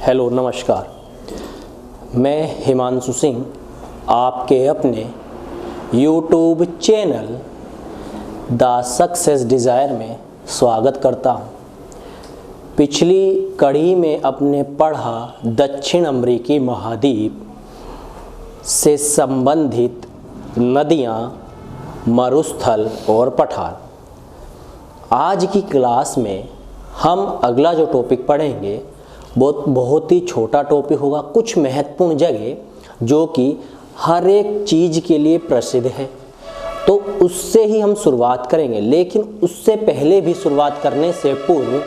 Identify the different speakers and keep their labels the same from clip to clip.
Speaker 1: Hello नमस्कार, मैं हिमांशु सिंह आपके अपने YouTube channel the success desire में स्वागत करता हूँ। पिछली कड़ी में अपने पढ़ा दक्षिण अमेरिकी महाद्वीप से संबंधित नदियाँ, मरुस्थल और पठार। आज की क्लास में हम अगला जो टॉपिक पढ़ेंगे बहुत ही छोटा टॉपिक होगा। कुछ महत्वपूर्ण जगह जो कि हर एक चीज़ के लिए प्रसिद्ध है, तो उससे ही हम शुरुआत करेंगे। लेकिन उससे पहले भी शुरुआत करने से पूर्व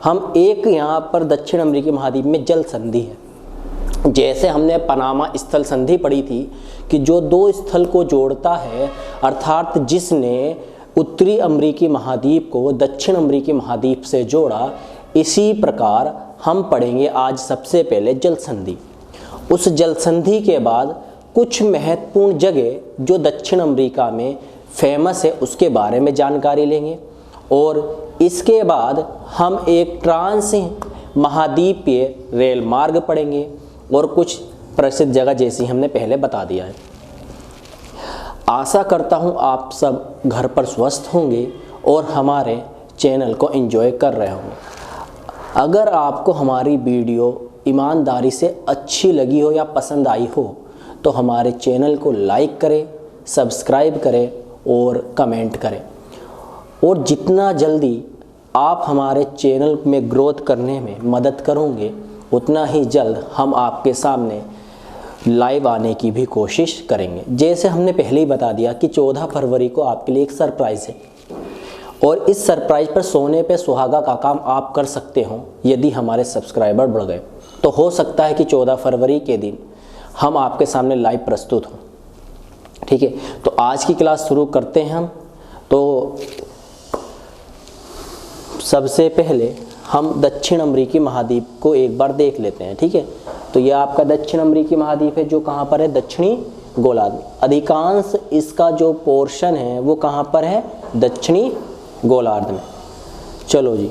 Speaker 1: हम एक यहाँ पर दक्षिण अमेरिकी महाद्वीप में जल संधि है। जैसे हमने पनामा स्थल संधि पढ़ी थी कि जो दो स्थल को जोड़ता है, अर्थात जिसने उत्तरी अमेरिकी महाद्वीप को दक्षिण अमेरिकी महाद्वीप से जोड़ा, इसी प्रकार हम पढ़ेंगे आज सबसे पहले जल संधि। उस जल संधि के बाद कुछ महत्वपूर्ण जगह जो दक्षिण अमेरिका में फेमस है उसके बारे में जानकारी लेंगे, और इसके बाद हम एक ट्रांस महाद्वीपीय रेल मार्ग पढ़ेंगे और कुछ प्रसिद्ध जगह जैसी हमने पहले बता दिया है। आशा करता हूँ आप सब घर पर स्वस्थ होंगे और हमारे चैनल को एंजॉय कर रहे होंगे। अगर आपको हमारी वीडियो ईमानदारी से अच्छी लगी हो या पसंद आई हो तो हमारे चैनल को लाइक करें, सब्सक्राइब करें और कमेंट करें। और जितना जल्दी आप हमारे चैनल में ग्रोथ करने में मदद करोगे, उतना ही जल्द हम आपके सामने लाइव आने की भी कोशिश करेंगे। जैसे हमने पहले ही बता दिया कि 14 फरवरी को आपके लिए एक सरप्राइज़ है, और इस सरप्राइज पर सोने पे सुहागा का काम आप कर सकते हो यदि हमारे सब्सक्राइबर बढ़ गए। तो हो सकता है कि 14 फरवरी के दिन हम आपके सामने लाइव प्रस्तुत हों। ठीक है, तो आज की क्लास शुरू करते हैं हम। तो सबसे पहले हम दक्षिण अमेरिकी महाद्वीप को एक बार देख लेते हैं। ठीक है, तो यह आपका दक्षिण अमेरिकी महाद्वीप है जो कहाँ पर है, दक्षिणी गोलार्ध में। अधिकांश इसका जो पोर्शन है वो कहाँ पर है, दक्षिणी गोलार्ध में। चलो जी,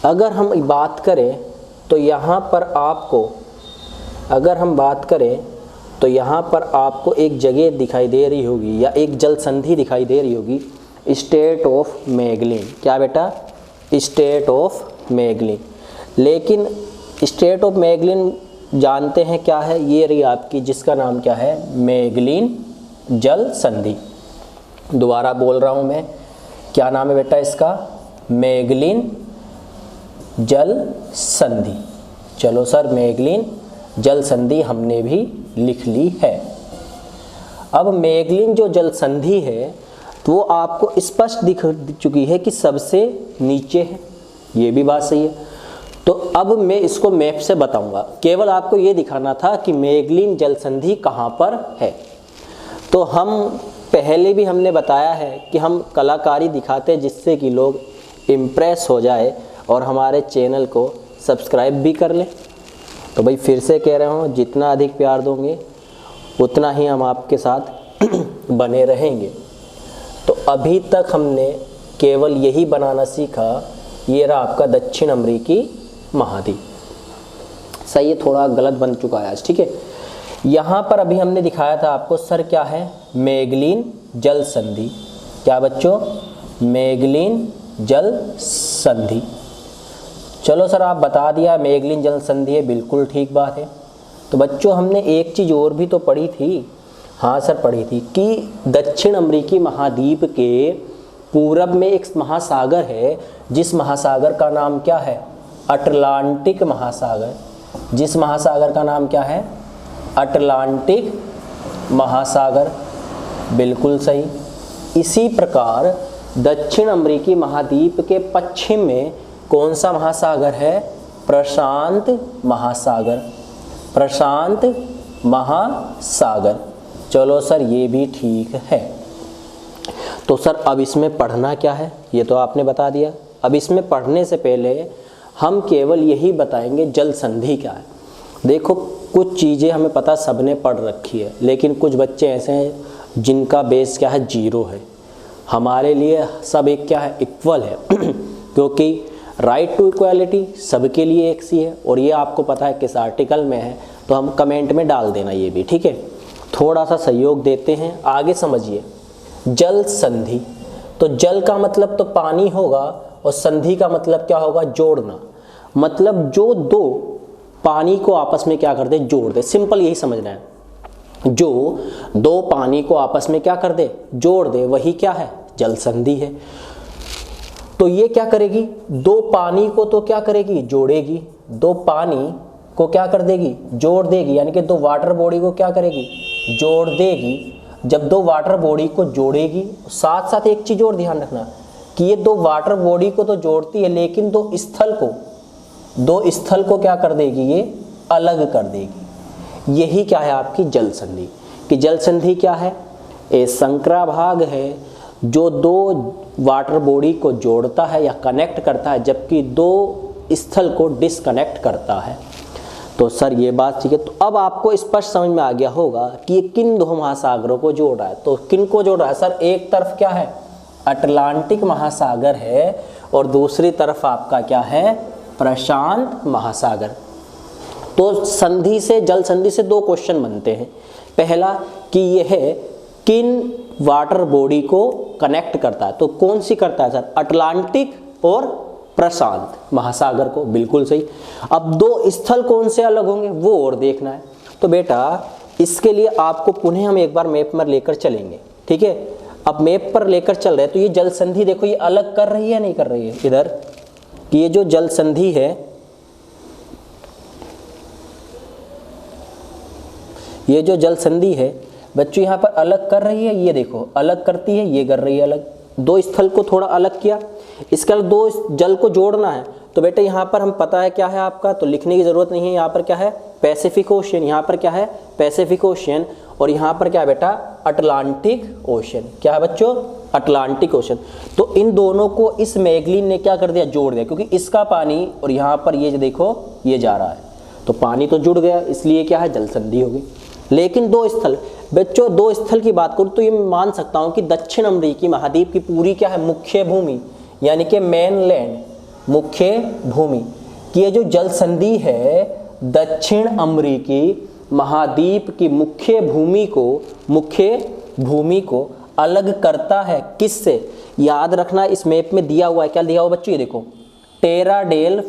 Speaker 1: अगर हम बात करें तो यहाँ पर आपको, अगर हम बात करें तो यहाँ पर आपको एक जगह दिखाई दे रही होगी या एक जल संधि दिखाई दे रही होगी, स्टेट ऑफ मैगलिन। क्या बेटा, स्टेट ऑफ मैगलिन। लेकिन स्टेट ऑफ मैगलिन जानते हैं क्या है, ये रही आपकी, जिसका नाम क्या है, मैगलिन जल संधि। दोबारा बोल रहा हूँ मैं, क्या नाम है बेटा इसका, मैगलिन जल संधि। चलो सर, मैगलिन जल संधि हमने भी लिख ली है। अब मैगलिन जो जल संधि है तो वो आपको स्पष्ट दिख चुकी है कि सबसे नीचे है, ये भी बात सही है। तो अब मैं इसको मैप से बताऊंगा, केवल आपको ये दिखाना था कि मैगलिन जल संधि कहाँ पर है। तो हम पहले भी हमने बताया है कि हम कलाकारी दिखाते हैं जिससे कि लोग इम्प्रेस हो जाए और हमारे चैनल को सब्सक्राइब भी कर लें। तो भाई फिर से कह रहा हूँ, जितना अधिक प्यार दोगे उतना ही हम आपके साथ बने रहेंगे। तो अभी तक हमने केवल यही बनाना सीखा, ये रहा आपका दक्षिण अमेरिकी महाद्वीप। सही है, थोड़ा गलत बन चुका है आज। ठीक है, यहाँ पर अभी हमने दिखाया था आपको, सर क्या है, मैगलिन जल संधि। क्या बच्चों, मैगलिन जल संधि। चलो सर, आप बता दिया मैगलिन जल संधि है, बिल्कुल ठीक बात है। तो बच्चों हमने एक चीज़ और भी तो पढ़ी थी, हाँ सर पढ़ी थी, कि दक्षिण अमेरिकी महाद्वीप के पूरब में एक महासागर है, जिस महासागर का नाम क्या है, अटलांटिक महासागर। जिस महासागर का नाम क्या है, अटलांटिक महासागर। बिल्कुल सही। इसी प्रकार दक्षिण अमेरिकी महाद्वीप के पश्चिम में कौन सा महासागर है, प्रशांत महासागर। प्रशांत महासागर। चलो सर, ये भी ठीक है। तो सर अब इसमें पढ़ना क्या है, ये तो आपने बता दिया। अब इसमें पढ़ने से पहले हम केवल यही बताएंगे जल संधि क्या है। देखो, कुछ चीज़ें हमें पता सबने पढ़ रखी है, लेकिन कुछ बच्चे ऐसे हैं जिनका बेस क्या है, जीरो है। हमारे लिए सब एक क्या है, इक्वल है क्योंकि राइट टू इक्वालिटी सबके लिए एक सी है, और ये आपको पता है किस आर्टिकल में है, तो हम कमेंट में डाल देना ये भी, ठीक है। थोड़ा सा सहयोग देते हैं, आगे समझिए। जल संधि, तो जल का मतलब तो पानी होगा और संधि का मतलब क्या होगा, जोड़ना। मतलब जो दो पानी को आपस में क्या कर दे, जोड़ दे, सिंपल यही समझना है। जो दो पानी को आपस में क्या कर दे, जोड़ दे, वही क्या है, जल संधि है। तो ये क्या करेगी, दो पानी को तो क्या करेगी, जोड़ेगी, दो पानी को क्या कर देगी, जोड़ देगी, यानी कि दो वाटर बॉडी को क्या करेगी, जोड़ देगी। जब दो वाटर बॉडी को जोड़ेगी, साथ साथ एक चीज और ध्यान रखना कि ये दो वाटर बॉडी को तो जोड़ती है, लेकिन दो स्थल को क्या कर देगी, ये अलग कर देगी। यही क्या है आपकी जल संधि। कि जल संधि क्या है, ये संकरा भाग है जो दो वाटर बॉडी को जोड़ता है या कनेक्ट करता है, जबकि दो स्थल को डिसकनेक्ट करता है। तो सर ये बात ठीक है। तो अब आपको स्पष्ट समझ में आ गया होगा कि ये किन दो महासागरों को जोड़ रहा है। तो किन को जोड़ रहा है सर, एक तरफ क्या है, अटलांटिक महासागर है, और दूसरी तरफ आपका क्या है, प्रशांत महासागर। तो संधि से, जल संधि से दो क्वेश्चन बनते हैं। पहला कि यह किन वाटर बॉडी को कनेक्ट करता है, तो कौन सी करता है सर, अटलांटिक और प्रशांत महासागर को, बिल्कुल सही। अब दो स्थल कौन से अलग होंगे वो और देखना है। तो बेटा इसके लिए आपको पुनः हम एक बार मैप में लेकर चलेंगे, ठीक है। अब मैप पर लेकर चल रहे हैं, तो ये जल संधि देखो ये अलग कर रही है नहीं कर रही है, इधर कि ये जो जल संधि है, ये जो जल संधि है बच्चों यहाँ पर अलग कर रही है, ये देखो अलग करती है, ये कर रही है अलग। दो स्थल को थोड़ा अलग किया, इसके अलावा दो जल को जोड़ना है। तो बेटा यहाँ पर हम पता है क्या है आपका, तो लिखने की जरूरत नहीं है। यहाँ पर क्या है, पैसिफिक ओशियन, यहाँ पर क्या है, पैसिफिक ओशियन, और यहाँ पर क्या है बेटा, अटलांटिक ओशियन। क्या है बच्चों, अटलांटिक ओशियन। तो इन दोनों को इस मैगलीन ने क्या कर दिया, जोड़ दिया, क्योंकि इसका पानी और यहाँ पर ये देखो ये जा रहा है, तो पानी तो जुड़ गया, इसलिए क्या है, जल संधि हो गई। लेकिन दो स्थल, बच्चों दो स्थल की बात करूं तो ये मैं मान सकता हूं कि दक्षिण अमेरिकी महाद्वीप की पूरी क्या है, मुख्य भूमि, यानी कि मेनलैंड, मुख्य भूमि कि ये जो जल संधि है दक्षिण अमेरिकी महाद्वीप की मुख्य भूमि को अलग करता है। किससे, याद रखना इस मैप में दिया हुआ है, क्या दिया हुआ बच्चों, ये देखो टेरा डेल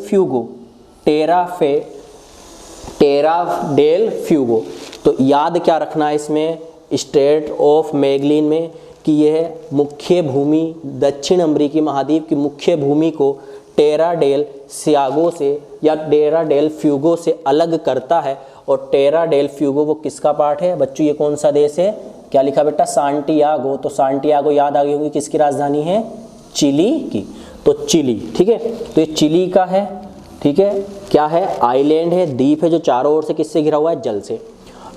Speaker 1: फ्यूगो। तो याद क्या रखना है इसमें, स्टेट ऑफ मैगलीन में, कि यह मुख्य भूमि दक्षिण अमेरिकी महाद्वीप की मुख्य भूमि को टेरा डेल सियागो से या टेरा डेल फ्यूगो से अलग करता है। और टेरा डेल फ्यूगो वो किसका पार्ट है बच्चों, ये कौन सा देश है, क्या लिखा बेटा, सांटियागो। तो सांटियागो याद आ गई होगी किसकी राजधानी है, चिली की। तो चिली, ठीक है, तो ये चिली का है, ठीक है, क्या है, आइलैंड है, द्वीप है, जो चारों ओर से किससे घिरा हुआ है, जल से।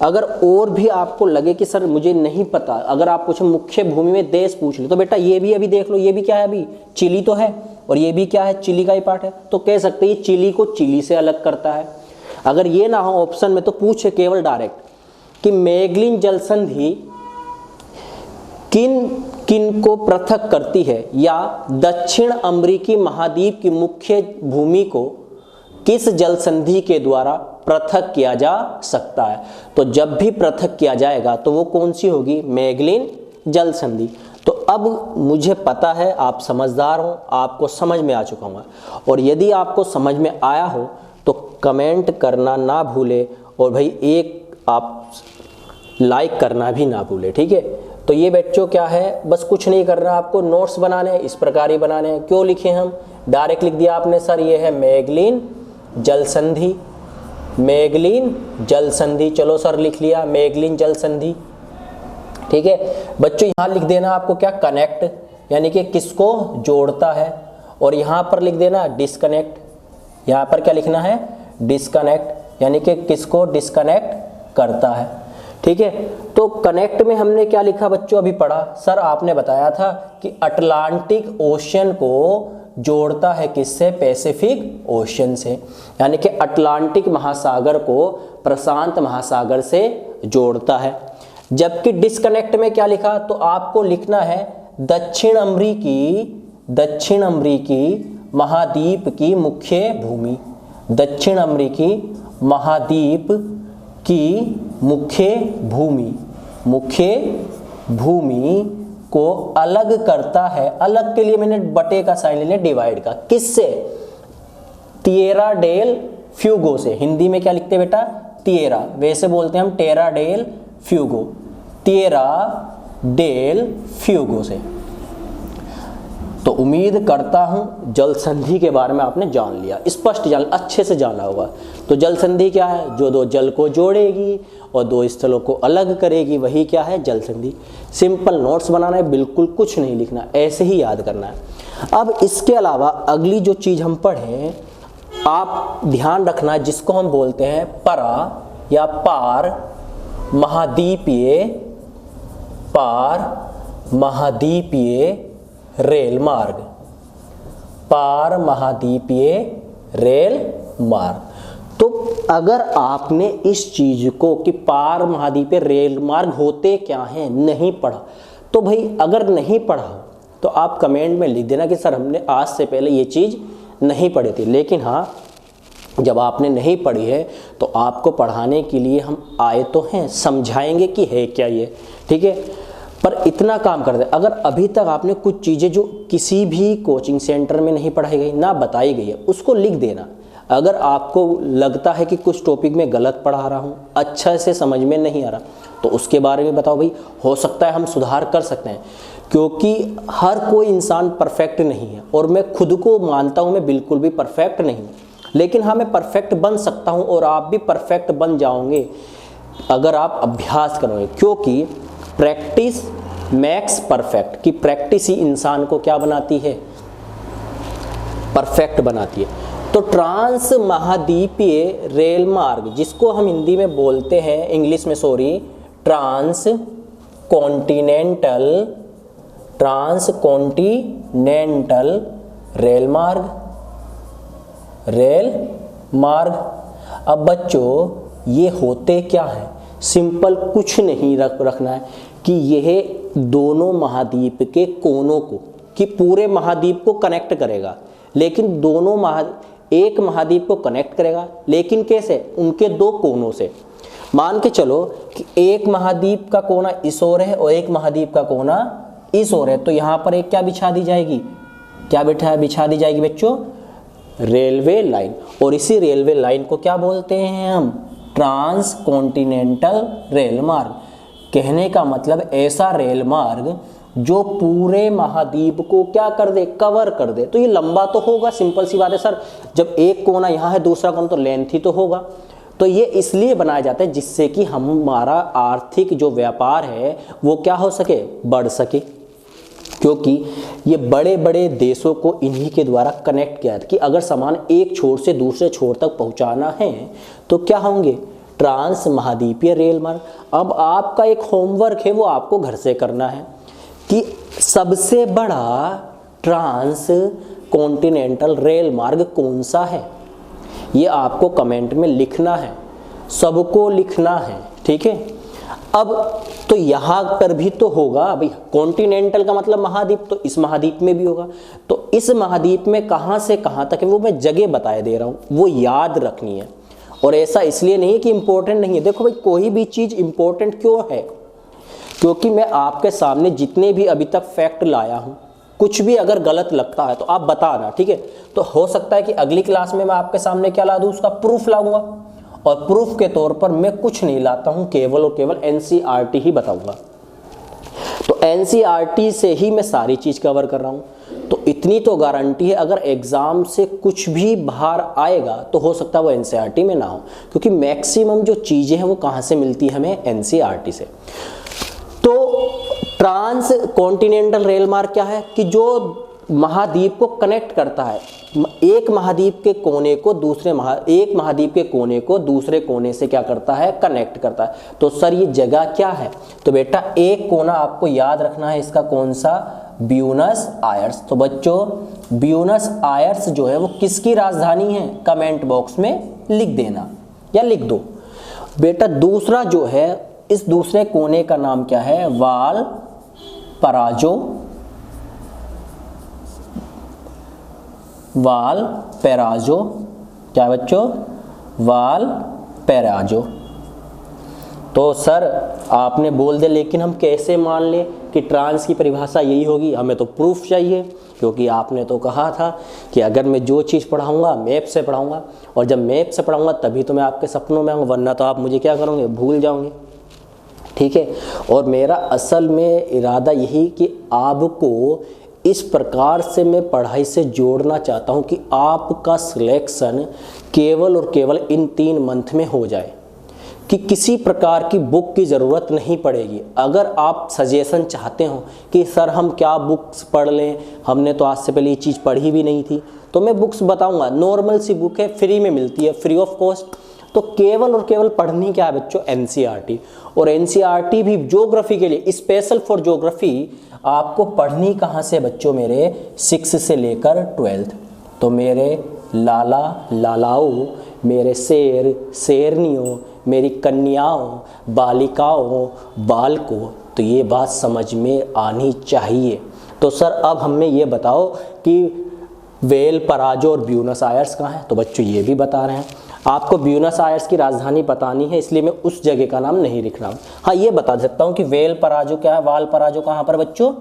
Speaker 1: अगर और भी आपको लगे कि सर मुझे नहीं पता, अगर आप पूछे मुख्य भूमि में देश पूछ लो, तो बेटा ये भी अभी देख लो, ये भी क्या है, अभी चिली तो है, और ये भी क्या है, चिली का ही पार्ट है। तो कह सकते हैं चिली को चिली से अलग करता है। अगर ये ना हो ऑप्शन में तो पूछे केवल डायरेक्ट कि मैगलीन जल संधि किन किन को पृथक करती है, या दक्षिण अमेरिकी महाद्वीप की मुख्य भूमि को किस जल संधि के द्वारा पृथक किया जा सकता है। तो जब भी पृथक किया जाएगा तो वो कौन सी होगी, मैगलीन जल संधि। तो अब मुझे पता है आप समझदार हो, आपको समझ में आ चुका हूँ, और यदि आपको समझ में आया हो तो कमेंट करना ना भूले, और भाई एक आप लाइक करना भी ना भूले, ठीक है। तो ये बच्चों क्या है, बस कुछ नहीं करना, आपको नोट्स बनाने हैं, इस प्रकार ही बनाने हैं। क्यों लिखे हम, डायरेक्ट लिख दिया आपने, सर ये है मैगलीन जल संधि, मैगलीन जल संधि, चलो सर लिख लिया मैगलीन जल संधि, ठीक है। बच्चों यहाँ लिख देना आपको क्या, कनेक्ट, यानी कि किसको जोड़ता है, और यहाँ पर लिख देना डिस्कनेक्ट, यहाँ पर क्या लिखना है, डिस्कनेक्ट, यानी कि किसको डिस्कनेक्ट करता है, ठीक है। तो कनेक्ट में हमने क्या लिखा बच्चों, अभी पढ़ा, सर आपने बताया था कि अटलांटिक ओशियन को जोड़ता है किससे, पैसिफिक ओशियन से, यानी कि अटलांटिक महासागर को प्रशांत महासागर से जोड़ता है। जबकि डिस्कनेक्ट में क्या लिखा, तो आपको लिखना है दक्षिण अमेरिकी महाद्वीप की मुख्य भूमि, दक्षिण अमेरिकी महाद्वीप की मुख्य भूमि को अलग करता है। अलग के लिए मैंने बटे का साइन ले लिया, डिवाइड का। किससे? तिएरा डेल फ्यूगो से। हिंदी में क्या लिखते हैं बेटा? तिएरा, वैसे बोलते हैं हम टेरा del Fuego, Tierra del Fuego से। तो उम्मीद करता हूं जल संधि के बारे में आपने जान लिया, स्पष्ट जान, अच्छे से जाना होगा। तो जल संधि क्या है? जो दो जल को जोड़ेगी और दो स्थलों को अलग करेगी, वही क्या है? जल संधि। सिंपल नोट्स बनाना है, बिल्कुल कुछ नहीं लिखना, ऐसे ही याद करना है। अब इसके अलावा अगली जो चीज हम पढ़ें, आप ध्यान रखना, जिसको हम बोलते हैं परा या पार महाद्वीपीय रेल मार्ग, पार महाद्वीपीय रेल मार्ग। तो अगर आपने इस चीज को कि पार महाद्वीपीय रेल मार्ग होते क्या हैं नहीं पढ़ा, तो भाई अगर नहीं पढ़ा तो आप कमेंट में लिख देना कि सर हमने आज से पहले ये चीज नहीं पढ़ी थी। लेकिन हाँ, जब आपने नहीं पढ़ी है तो आपको पढ़ाने के लिए हम आए तो हैं, समझाएंगे कि है क्या ये, ठीक है। पर इतना काम कर दे, अगर अभी तक आपने कुछ चीज़ें जो किसी भी कोचिंग सेंटर में नहीं पढ़ाई गई ना बताई गई है, उसको लिख देना। अगर आपको लगता है कि कुछ टॉपिक में गलत पढ़ा रहा हूँ, अच्छा से समझ में नहीं आ रहा, तो उसके बारे में बताओ भाई, हो सकता है हम सुधार कर सकते हैं। क्योंकि हर कोई इंसान परफेक्ट नहीं है, और मैं खुद को मानता हूँ मैं बिल्कुल भी परफेक्ट नहीं हूँ, लेकिन हाँ मैं परफेक्ट बन सकता हूँ, और आप भी परफेक्ट बन जाओगे अगर आप अभ्यास करोगे। क्योंकि प्रैक्टिस मैक्स परफेक्ट, की प्रैक्टिस ही इंसान को क्या बनाती है? परफेक्ट बनाती है। तो ट्रांस महाद्वीपीय रेल मार्ग, जिसको हम हिंदी में बोलते हैं, इंग्लिश में सॉरी, ट्रांस कॉन्टिनेंटल रेल मार्ग। अब बच्चों ये होते क्या है? सिंपल कुछ नहीं रखना है कि यह दोनों महाद्वीप के कोनों को, कि पूरे महाद्वीप को कनेक्ट करेगा, लेकिन एक महाद्वीप को कनेक्ट करेगा, लेकिन कैसे? उनके दो कोनों से। मान के चलो कि एक महाद्वीप का कोना इस ओर है और एक महाद्वीप का कोना इस ओर है, तो यहाँ पर एक क्या बिछा दी जाएगी? क्या बिछा दी जाएगी बच्चों? Railway line. और इसी रेलवे लाइन को क्या बोलते हैं हम? ट्रांस कॉन्टिनेंटल रेल मार्ग। कहने का मतलब ऐसा रेल मार्ग जो पूरे महाद्वीप को क्या कर दे? कवर कर दे। तो ये लंबा तो होगा, सिंपल सी बात है सर, जब एक कोना यहाँ है दूसरा कोना तो लेंथ ही तो होगा। तो ये इसलिए बनाया जाता है जिससे कि हमारा आर्थिक जो व्यापार है वो क्या हो सके? बढ़ सके। क्योंकि ये बड़े बड़े देशों को इन्हीं के द्वारा कनेक्ट किया है कि अगर सामान एक छोर से दूसरे छोर तक पहुंचाना है तो क्या होंगे? ट्रांस महाद्वीपीय रेल मार्ग। अब आपका एक होमवर्क है, वो आपको घर से करना है कि सबसे बड़ा ट्रांस कॉन्टिनेंटल रेल मार्ग कौन सा है। ये आपको कमेंट में लिखना है, सबको लिखना है, ठीक है। अब तो यहाँ पर भी तो होगा भाई, कॉन्टिनेंटल का मतलब महाद्वीप, तो इस महाद्वीप में भी होगा। तो इस महाद्वीप में कहाँ से कहाँ तक है वो मैं जगह बताए दे रहा हूँ, वो याद रखनी है। और ऐसा इसलिए नहीं कि इंपॉर्टेंट नहीं है। देखो भाई, कोई भी चीज़ इंपॉर्टेंट क्यों है? क्योंकि मैं आपके सामने जितने भी अभी तक फैक्ट लाया हूँ, कुछ भी अगर गलत लगता है तो आप बताना, ठीक है। तो हो सकता है कि अगली क्लास में मैं आपके सामने क्या ला दूँ? उसका प्रूफ लाऊंगा। और प्रूफ के तौर पर मैं कुछ नहीं लाता हूं, केवल और केवल एनसीईआरटी ही बताऊंगा। तो एनसीईआरटी से ही मैं सारी चीज कवर कर रहा हूं। तो इतनी तो गारंटी है, अगर एग्जाम से कुछ भी बाहर आएगा तो हो सकता है वो एनसीईआरटी में ना हो, क्योंकि मैक्सिमम जो चीजें हैं वो कहां से मिलती है? हमें एनसीईआरटी से। तो ट्रांस कॉन्टिनेंटल रेल मार्ग क्या है? कि जो महाद्वीप को कनेक्ट करता है, एक महाद्वीप के कोने को दूसरे कोने से क्या करता है? कनेक्ट करता है। तो सर ये जगह क्या है? तो बेटा एक कोना आपको याद रखना है, इसका कौन सा? Buenos Aires. तो बच्चों ब्यूनस आयर्स जो है वो किसकी राजधानी है? कमेंट बॉक्स में लिख देना या लिख दो। बेटा दूसरा जो है, इस दूसरे कोने का नाम क्या है? वाल पराजो वालपेराजो, क्या बच्चों, वालपेराजो। तो सर आपने बोल दिया, लेकिन हम कैसे मान लें कि ट्रांस की परिभाषा यही होगी? हमें तो प्रूफ चाहिए, क्योंकि आपने तो कहा था कि अगर मैं जो चीज़ पढ़ाऊंगा मैप से पढ़ाऊंगा, और जब मैप से पढ़ाऊंगा तभी तो मैं आपके सपनों में आऊँगा, वरना तो आप मुझे क्या करोगे, भूल जाओगे। ठीक है, और मेरा असल में इरादा यही कि आपको इस प्रकार से मैं पढ़ाई से जोड़ना चाहता हूँ कि आपका सिलेक्शन केवल और केवल इन 3 मंथ में हो जाए, कि किसी प्रकार की बुक की ज़रूरत नहीं पड़ेगी। अगर आप सजेशन चाहते हो कि सर हम क्या बुक्स पढ़ लें, हमने तो आज से पहले ये चीज़ पढ़ी भी नहीं थी, तो मैं बुक्स बताऊंगा। नॉर्मल सी बुक है, फ्री में मिलती है, फ्री ऑफ कॉस्ट। तो केवल और केवल पढ़नी क्या है बच्चों, एनसीईआरटी। और एनसीईआरटी भी ज्योग्राफी के लिए, स्पेशल फॉर ज्योग्राफी आपको पढ़नी कहाँ से बच्चों, मेरे 6 से लेकर 12th। तो मेरे लाला लालाओं, मेरे शेर शेरनियों, मेरी कन्याओं, बालिकाओं, बालकों, तो ये बात समझ में आनी चाहिए। तो सर अब हमें ये बताओ कि वालपराजो और ब्यूनस आयर्स कहाँ है? तो बच्चों ये भी बता रहे हैं। आपको ब्यूनस आयर्स की राजधानी बतानी है, इसलिए मैं उस जगह का नाम नहीं लिख रहा हूँ। हाँ ये बता सकता हूँ कि वालपराजो क्या है, वालपराजो कहाँ पर बच्चों,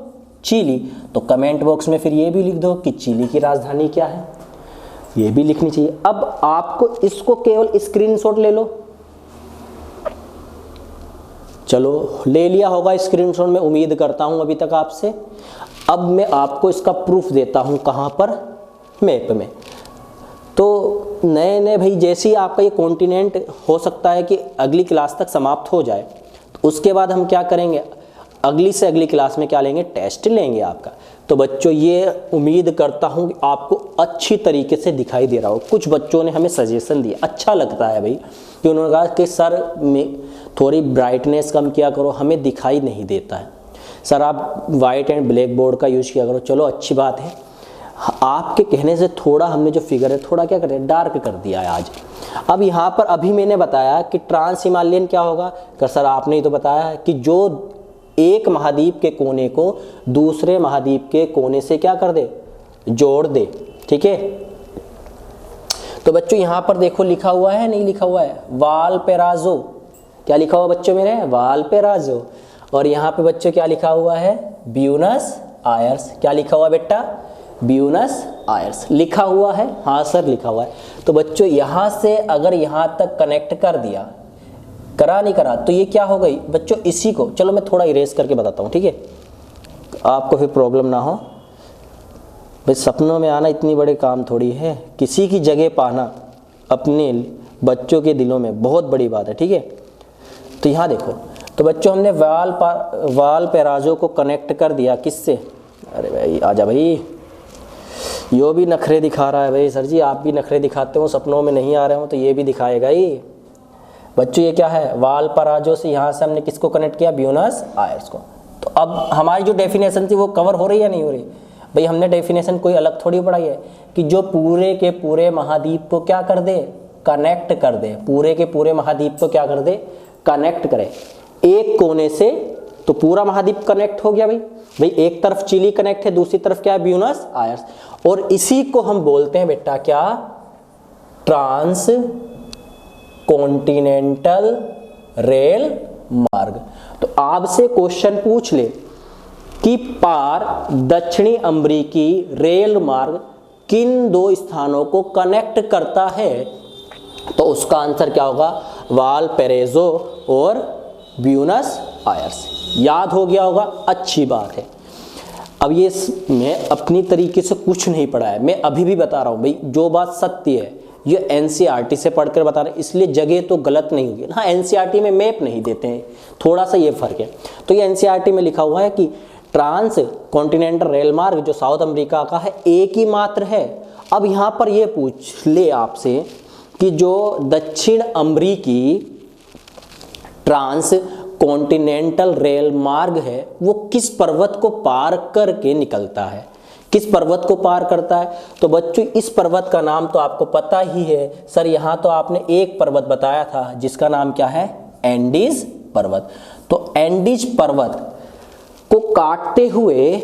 Speaker 1: चिली। तो कमेंट बॉक्स में फिर ये भी लिख दो कि चिली की राजधानी क्या है, ये भी लिखनी चाहिए। अब आपको इसको केवल स्क्रीनशॉट ले लो। चलो ले लिया होगा स्क्रीनशॉट, मैं उम्मीद करता हूं अभी तक आपसे। अब मैं आपको इसका प्रूफ देता हूं, कहां पर, मैप में। तो नए नए भाई, जैसे ही आपका ये कॉन्टिनेंट हो सकता है कि अगली क्लास तक समाप्त हो जाए, तो उसके बाद हम क्या करेंगे, अगली से अगली क्लास में क्या लेंगे, टेस्ट लेंगे आपका। तो बच्चों ये उम्मीद करता हूँ कि आपको अच्छी तरीके से दिखाई दे रहा हो। कुछ बच्चों ने हमें सजेशन दिया, अच्छा लगता है भाई, कि उन्होंने कहा कि सर में थोड़ी ब्राइटनेस कम किया करो, हमें दिखाई नहीं देता है। सर आप वाइट एंड ब्लैक बोर्ड का यूज़ किया करो, चलो अच्छी बात है। आपके कहने से थोड़ा हमने जो फिगर है थोड़ा क्या करें, डार्क कर दिया है आज। अब यहाँ पर अभी मैंने बताया कि ट्रांस हिमालयन क्या होगा, कि सर आपने ही तो बताया कि जो एक महाद्वीप के कोने को दूसरे महाद्वीप के कोने से क्या कर दे, जोड़ दे। ठीक है, तो बच्चों यहाँ पर देखो लिखा हुआ है, नहीं लिखा हुआ है, वालपेराजो। क्या लिखा हुआ बच्चों मेरे, वालपेराजो। और यहाँ पे बच्चों क्या लिखा हुआ है, ब्यूनस आयर्स। क्या लिखा हुआ बेटा, ब्यूनस आयर्स लिखा हुआ है। हाँ सर लिखा हुआ है। तो बच्चों यहाँ से अगर यहाँ तक कनेक्ट कर दिया, करा नहीं करा, तो ये क्या हो गई बच्चों, इसी को, चलो मैं थोड़ा इरेज करके बताता हूँ, ठीक है, आपको फिर प्रॉब्लम ना हो। भाई सपनों में आना इतनी बड़े काम थोड़ी है, किसी की जगह पाना अपने बच्चों के दिलों में बहुत बड़ी बात है। ठीक है, तो यहाँ देखो, तो बच्चों हमने वालपेराजो को कनेक्ट कर दिया किससे, अरे भाई आजा भाई, यो भी नखरे दिखा रहा है भाई। सर जी आप भी नखरे दिखाते हो, सपनों में नहीं आ रहे हो तो ये भी दिखाएगा ही। बच्चों ये क्या है, वालपराजो से यहाँ से हमने किसको कनेक्ट किया, ब्यूनस आयर्स को। तो अब हमारी जो डेफिनेशन थी वो कवर हो रही है नहीं हो रही, भाई हमने डेफिनेशन कोई अलग थोड़ी पढ़ाई है कि जो पूरे के पूरे महाद्वीप को क्या कर दे, कनेक्ट कर दे, पूरे के पूरे महाद्वीप को क्या कर दे, कनेक्ट करे एक कोने से। तो पूरा महाद्वीप कनेक्ट हो गया भाई। भाई एक तरफ चिली कनेक्ट है, दूसरी तरफ क्या है, ब्यूनस आयर्स। और इसी को हम बोलते हैं बेटा क्या, ट्रांस कॉन्टिनेंटल रेल मार्ग। तो आपसे क्वेश्चन पूछ ले कि पार दक्षिणी अमेरिकी रेल मार्ग किन दो स्थानों को कनेक्ट करता है, तो उसका आंसर क्या होगा, वालपेराजो और ब्यूनस आयर्स। याद हो गया होगा, अच्छी बात है। अब ये मैं अपनी तरीके से कुछ नहीं पढ़ा है, मैं अभी भी बता रहा हूँ भाई, जो बात सत्य है ये एनसीईआरटी से पढ़कर बता रहे हैं, इसलिए जगह तो गलत नहीं होगी। हाँ एनसीईआरटी में मैप नहीं देते हैं, थोड़ा सा ये फर्क है। तो ये एनसीईआरटी में लिखा हुआ है कि ट्रांस कॉन्टिनेंटल रेल मार्ग जो साउथ अमेरिका का है एक ही मात्र है। अब यहाँ पर ये पूछ ले आपसे कि जो दक्षिण अमेरिकी ट्रांस कॉन्टिनेंटल रेल मार्ग है वो किस पर्वत को पार करके निकलता है, किस पर्वत को पार करता है। तो बच्चों इस पर्वत का नाम तो आपको पता ही है सर, यहाँ तो आपने एक पर्वत बताया था जिसका नाम क्या है, एंडीज पर्वत। तो एंडीज पर्वत को काटते हुए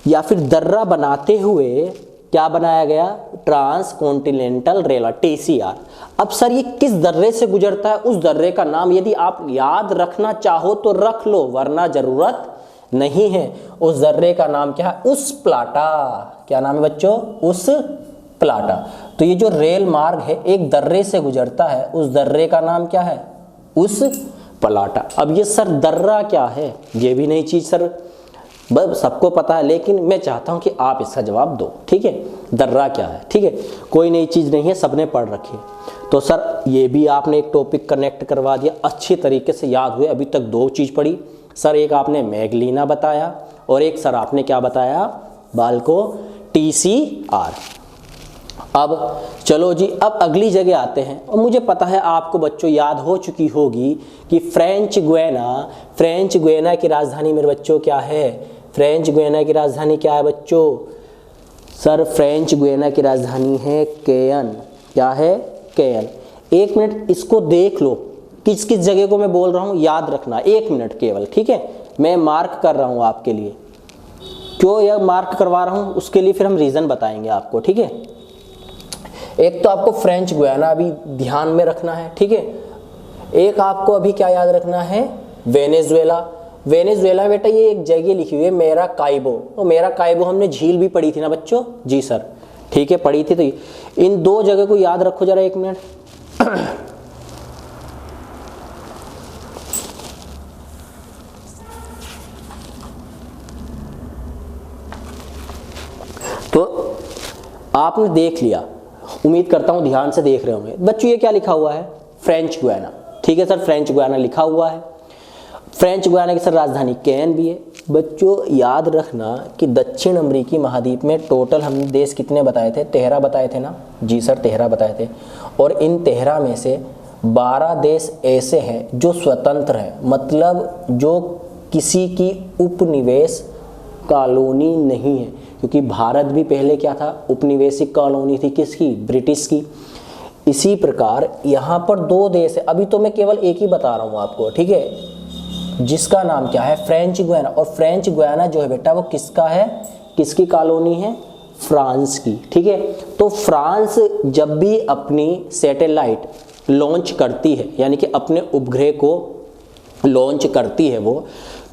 Speaker 1: या फिर दर्रा बनाते हुए क्या बनाया गया, ट्रांस कॉन्टिनेंटल रेलवे TCR। अब सर ये किस दर्रे से गुजरता है, उस दर्रे का नाम यदि आप याद रखना चाहो तो रख लो, वरना जरूरत नहीं है। उस दर्रे का नाम क्या है, उस प्लाटा। क्या नाम है बच्चों, उस प्लाटा। तो ये जो रेल मार्ग है एक दर्रे से गुजरता है, उस दर्रे का नाम क्या है, उस प्लाटा। अब ये सर दर्रा क्या है, ये भी नई चीज सर बस सबको पता है, लेकिन मैं चाहता हूं कि आप इसका जवाब दो, ठीक है। दर्रा क्या है, ठीक है, कोई नई चीज नहीं है, सबने पढ़ रखी है। तो सर ये भी आपने एक टॉपिक कनेक्ट करवा दिया, अच्छी तरीके से याद हुए। अभी तक 2 चीज पढ़ी सर, एक आपने मैगलीना बताया और एक सर आपने क्या बताया, बाल्को TCR। अब चलो जी, अब अगली जगह आते हैं। और मुझे पता है आपको बच्चों याद हो चुकी होगी कि फ्रेंच गुयाना की राजधानी मेरे बच्चों क्या है, फ्रेंच गुयाना की राजधानी क्या है बच्चों, सर फ्रेंच गुयाना की राजधानी है केयन। क्या है, केयन। 1 मिनट इसको देख लो, किस किस जगह को मैं बोल रहा हूँ, याद रखना 1 मिनट केवल, ठीक है। मैं मार्क कर रहा हूँ आपके लिए, क्यों यह मार्क करवा रहा हूँ उसके लिए फिर हम रीज़न बताएंगे आपको, ठीक है। एक तो आपको फ्रेंच गुयाना अभी ध्यान में रखना है, ठीक है। एक आपको अभी क्या याद रखना है, वेनेजुएला। वेनेजुएला बेटा ये एक जगह लिखी हुई है मेराकाइबो, और मेराकाइबो हमने झील भी पढ़ी थी ना बच्चों, जी सर, ठीक है पढ़ी थी। तो इन 2 जगह को याद रखो जरा 1 मिनट। तो आपने देख लिया, उम्मीद करता हूं ध्यान से देख रहे होंगे बच्चों। ये क्या लिखा हुआ है, फ्रेंच गुयाना, ठीक है सर, फ्रेंच गुयाना लिखा हुआ है। फ्रेंच गुयाना की सर राजधानी केयन भी है। बच्चों याद रखना कि दक्षिण अमेरिकी महाद्वीप में टोटल हमने देश कितने बताए थे, 13 बताए थे ना, जी सर 13 बताए थे। और इन 13 में से 12 देश ऐसे हैं जो स्वतंत्र हैं, मतलब जो किसी की उपनिवेश कॉलोनी नहीं है, क्योंकि भारत भी पहले क्या था, उपनिवेशिक कॉलोनी थी, किसकी, ब्रिटिश की। इसी प्रकार यहाँ पर 2 देश है, अभी तो मैं केवल एक ही बता रहा हूँ आपको, ठीक है, जिसका नाम क्या है, फ्रेंच गुयाना। और फ्रेंच गुयाना जो है बेटा वो किसका है, किसकी कॉलोनी है, फ्रांस की, ठीक है। तो फ्रांस जब भी अपनी सैटेलाइट लॉन्च करती है, यानी कि अपने उपग्रह को लॉन्च करती है वो,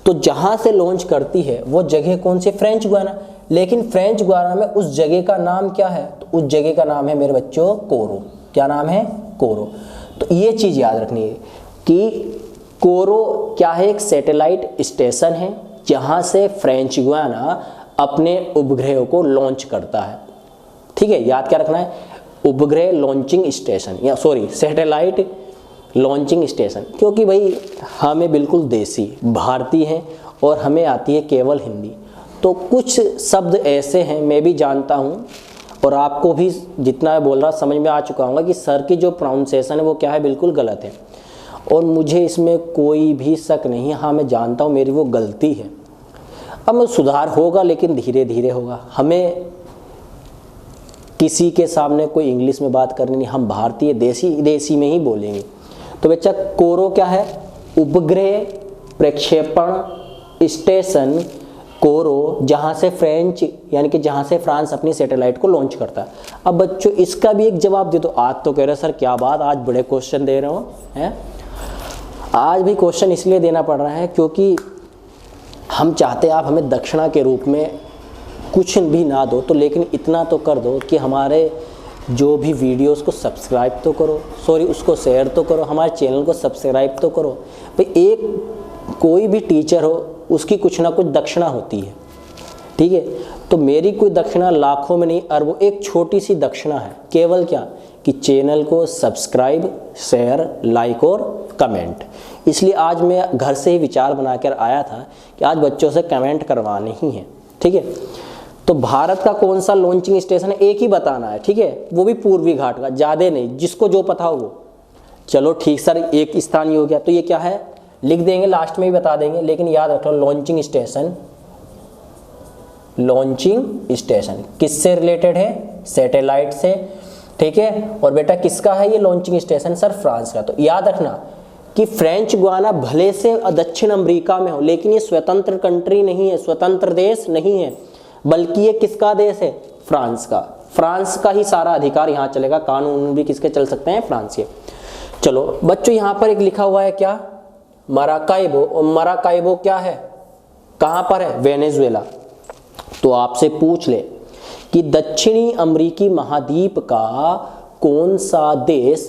Speaker 1: तो जहाँ से लॉन्च करती है वो जगह कौन सी, फ्रेंच गुयाना। लेकिन फ्रेंच गुयाना में उस जगह का नाम क्या है, तो उस जगह का नाम है मेरे बच्चों कोरो। क्या नाम है, कोरो। तो ये चीज़ याद रखनी है कि कोरो क्या है, एक सैटेलाइट स्टेशन है जहाँ से फ्रेंच गुयाना अपने उपग्रह को लॉन्च करता है, ठीक है। याद क्या रखना है, उपग्रह लॉन्चिंग स्टेशन, या सॉरी सैटेलाइट लॉन्चिंग स्टेशन, क्योंकि भाई हमें बिल्कुल देसी भारतीय हैं और हमें आती है केवल हिंदी। तो कुछ शब्द ऐसे हैं मैं भी जानता हूँ, और आपको भी जितना मैं बोल रहा समझ में आ चुका होगा कि सर की जो प्रोनाउंसिएशन है वो क्या है, बिल्कुल गलत है, और मुझे इसमें कोई भी शक नहीं है। हाँ मैं जानता हूँ मेरी वो गलती है, अब मैं सुधार होगा लेकिन धीरे धीरे होगा। हमें किसी के सामने कोई इंग्लिश में बात करनी नहीं, हम भारतीय देसी में ही बोलेंगे। तो बच्चा कोरो क्या है, उपग्रह प्रक्षेपण स्टेशन कोरो, जहाँ से फ्रेंच यानी कि जहाँ से फ्रांस अपनी सैटेलाइट को लॉन्च करता है। अब बच्चों इसका भी एक जवाब दे दो। आज तो कह रहे सर क्या बात, आज बड़े क्वेश्चन दे रहे हो हैं। आज भी क्वेश्चन इसलिए देना पड़ रहा है क्योंकि हम चाहते आप हमें दक्षिणा के रूप में कुछ भी ना दो, तो लेकिन इतना तो कर दो कि हमारे जो भी वीडियोस को सब्सक्राइब तो करो, सॉरी उसको शेयर तो करो, हमारे चैनल को सब्सक्राइब तो करो। भाई एक कोई भी टीचर हो उसकी कुछ ना कुछ दक्षिणा होती है, ठीक है। तो मेरी कोई दक्षिणा लाखों में नहीं अरबों, एक छोटी सी दक्षिणा है, केवल क्या कि चैनल को सब्सक्राइब, शेयर, लाइक और कमेंट। इसलिए आज मैं घर से ही विचार बनाकर आया था कि आज बच्चों से कमेंट करवाने ही है, ठीक है। तो भारत का कौन सा लॉन्चिंग स्टेशन है, एक ही बताना है, ठीक है, वो भी पूर्वी घाट का, ज़्यादा नहीं, जिसको जो पता हो वो। चलो ठीक सर, एक स्थान ही हो गया, तो ये क्या है लिख देंगे, लास्ट में भी बता देंगे, लेकिन याद रखो लॉन्चिंग स्टेशन, लॉन्चिंग स्टेशन किससे रिलेटेड है, सैटेलाइट से, ठीक है। और बेटा किसका है ये लॉन्चिंग स्टेशन, सर फ्रांस का। तो याद रखना कि फ्रेंच गुयाना भले से दक्षिण अमेरिका में हो, लेकिन ये स्वतंत्र कंट्री नहीं है, स्वतंत्र देश नहीं है, बल्कि ये किसका देश है, फ्रांस का। फ्रांस का ही सारा अधिकार यहाँ चलेगा, कानून भी किसके चल सकते हैं, फ्रांस के। चलो बच्चों यहाँ पर एक लिखा हुआ है क्या, मराकाइबो। और मराकाइबो क्या है, कहाँ पर है, वेनेजुएला। तो आपसे पूछ ले कि दक्षिणी अमेरिकी महाद्वीप का कौन सा देश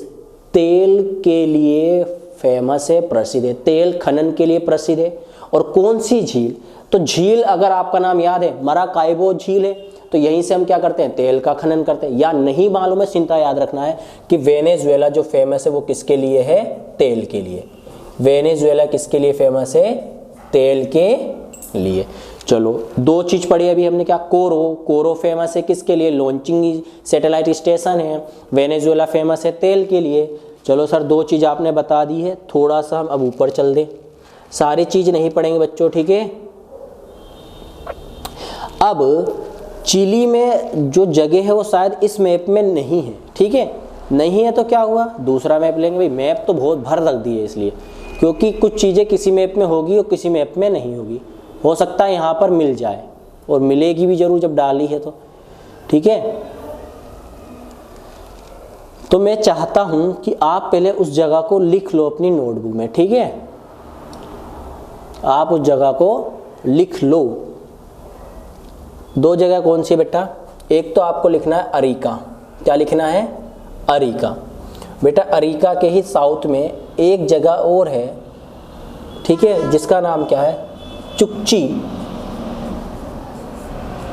Speaker 1: तेल के लिए फेमस है, प्रसिद्ध है, तेल खनन के लिए प्रसिद्ध है, और कौन सी झील। तो झील अगर आपका नाम याद है, मराकाइबो झील है, तो यहीं से हम क्या करते हैं, तेल का खनन करते हैं। या नहीं मालूम है, चिंता याद रखना है कि वेनेजुएला जो फेमस है वो किसके लिए है, तेल के लिए। वेनेजुएला किसके लिए फेमस है, तेल के लिए। चलो दो चीज पढ़ी अभी हमने, क्या, कोरो फेमस है किसके लिए, लॉन्चिंग सैटेलाइट स्टेशन है। वेनेजुएला फेमस है तेल के लिए। चलो सर दो चीज आपने बता दी है, थोड़ा सा हम अब ऊपर चल दें, सारी चीज नहीं पढ़ेंगे बच्चों, ठीक है। अब चिली में जो जगह है वो शायद इस मैप में नहीं है, ठीक है, नहीं है तो क्या हुआ, दूसरा मैप लेंगे। भाई मैप तो बहुत भर रख दिए इसलिए, क्योंकि कुछ चीज़ें किसी मैप में होगी और किसी मैप में नहीं होगी। हो सकता है यहाँ पर मिल जाए, और मिलेगी भी जरूर जब डाली है तो, ठीक है। तो मैं चाहता हूँ कि आप पहले उस जगह को लिख लो अपनी नोटबुक में, ठीक है, आप उस जगह को लिख लो। दो जगह कौन सी बेटा, एक तो आपको लिखना है अरिका। क्या लिखना है, अरिका। बेटा अरिका के ही साउथ में एक जगह और है, ठीक है, जिसका नाम क्या है, चुक्ची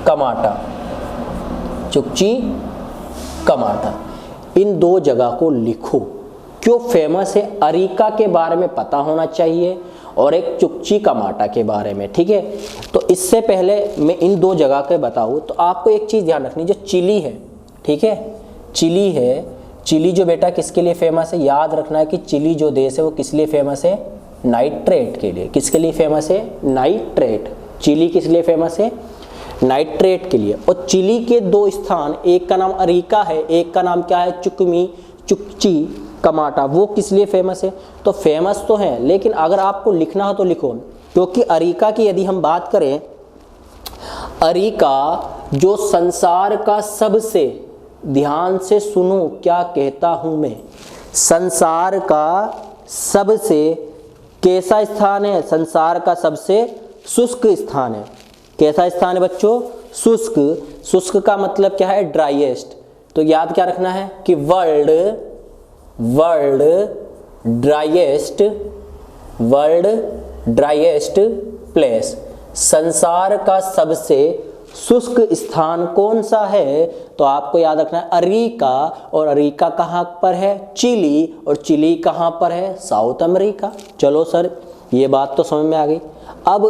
Speaker 1: कमाटा। चुक्ची कमाटा, इन दो जगह को लिखो। क्यों फेमस है, अरिका के बारे में पता होना चाहिए और एक चुक्ची कमाटा के बारे में, ठीक है। तो इससे पहले मैं इन दो जगह के बताऊँ तो आपको एक चीज़ ध्यान रखनी, जो चिली है, ठीक है, चिली है, चिली जो बेटा किसके लिए फेमस है, याद रखना है कि चिली जो देश है वो किस लिए फेमस है, नाइट्रेट के लिए। किसके लिए फेमस है, नाइट्रेट। चिली किस लिए फेमस है, नाइट्रेट के लिए। और चिली के दो स्थान, एक का नाम अरिका है, एक का नाम क्या है, चुक्ची कमाटा, वो किस लिए फेमस है, तो फेमस तो है, लेकिन अगर आपको लिखना हो तो लिखो, क्योंकि अरिका की यदि हम बात करें, अरिका जो संसार का सबसे, ध्यान से सुनो क्या कहता हूं मैं, संसार का सबसे कैसा स्थान है, संसार का सबसे शुष्क स्थान है। कैसा स्थान है बच्चों, शुष्क। शुष्क का मतलब क्या है, ड्राईएस्ट। तो याद क्या रखना है कि वर्ल्ड ड्राईएस्ट प्लेस, संसार का सबसे शुष्क स्थान कौन सा है, तो आपको याद रखना है अरिका। और अरिका कहाँ पर है, चिली, और चिली कहाँ पर है, साउथ अमेरिका। चलो सर ये बात तो समझ में आ गई। अब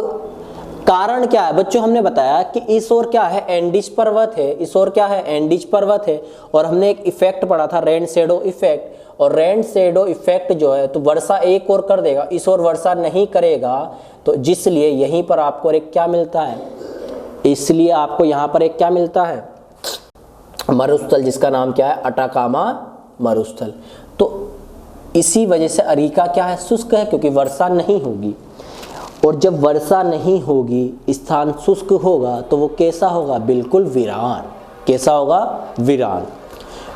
Speaker 1: कारण क्या है बच्चों, हमने बताया कि इस ओर क्या है, एंडीज पर्वत है, इस ओर क्या है, एंडीज पर्वत है। और हमने एक इफेक्ट पढ़ा था, रेन शेडो इफेक्ट। और रेन शेडो इफेक्ट जो है तो वर्षा एक और कर देगा, इस ओर वर्षा नहीं करेगा, तो जिसलिए यहीं पर आपको एक क्या मिलता है, इसलिए आपको यहाँ पर एक क्या मिलता है, मरुस्थल, जिसका नाम क्या है, अटाकामा मरुस्थल। तो इसी वजह से अरिका क्या है, शुष्क है, क्योंकि वर्षा नहीं होगी। और जब वर्षा नहीं होगी, स्थान शुष्क होगा, तो वो कैसा होगा, बिल्कुल वीरान। कैसा होगा, वीरान।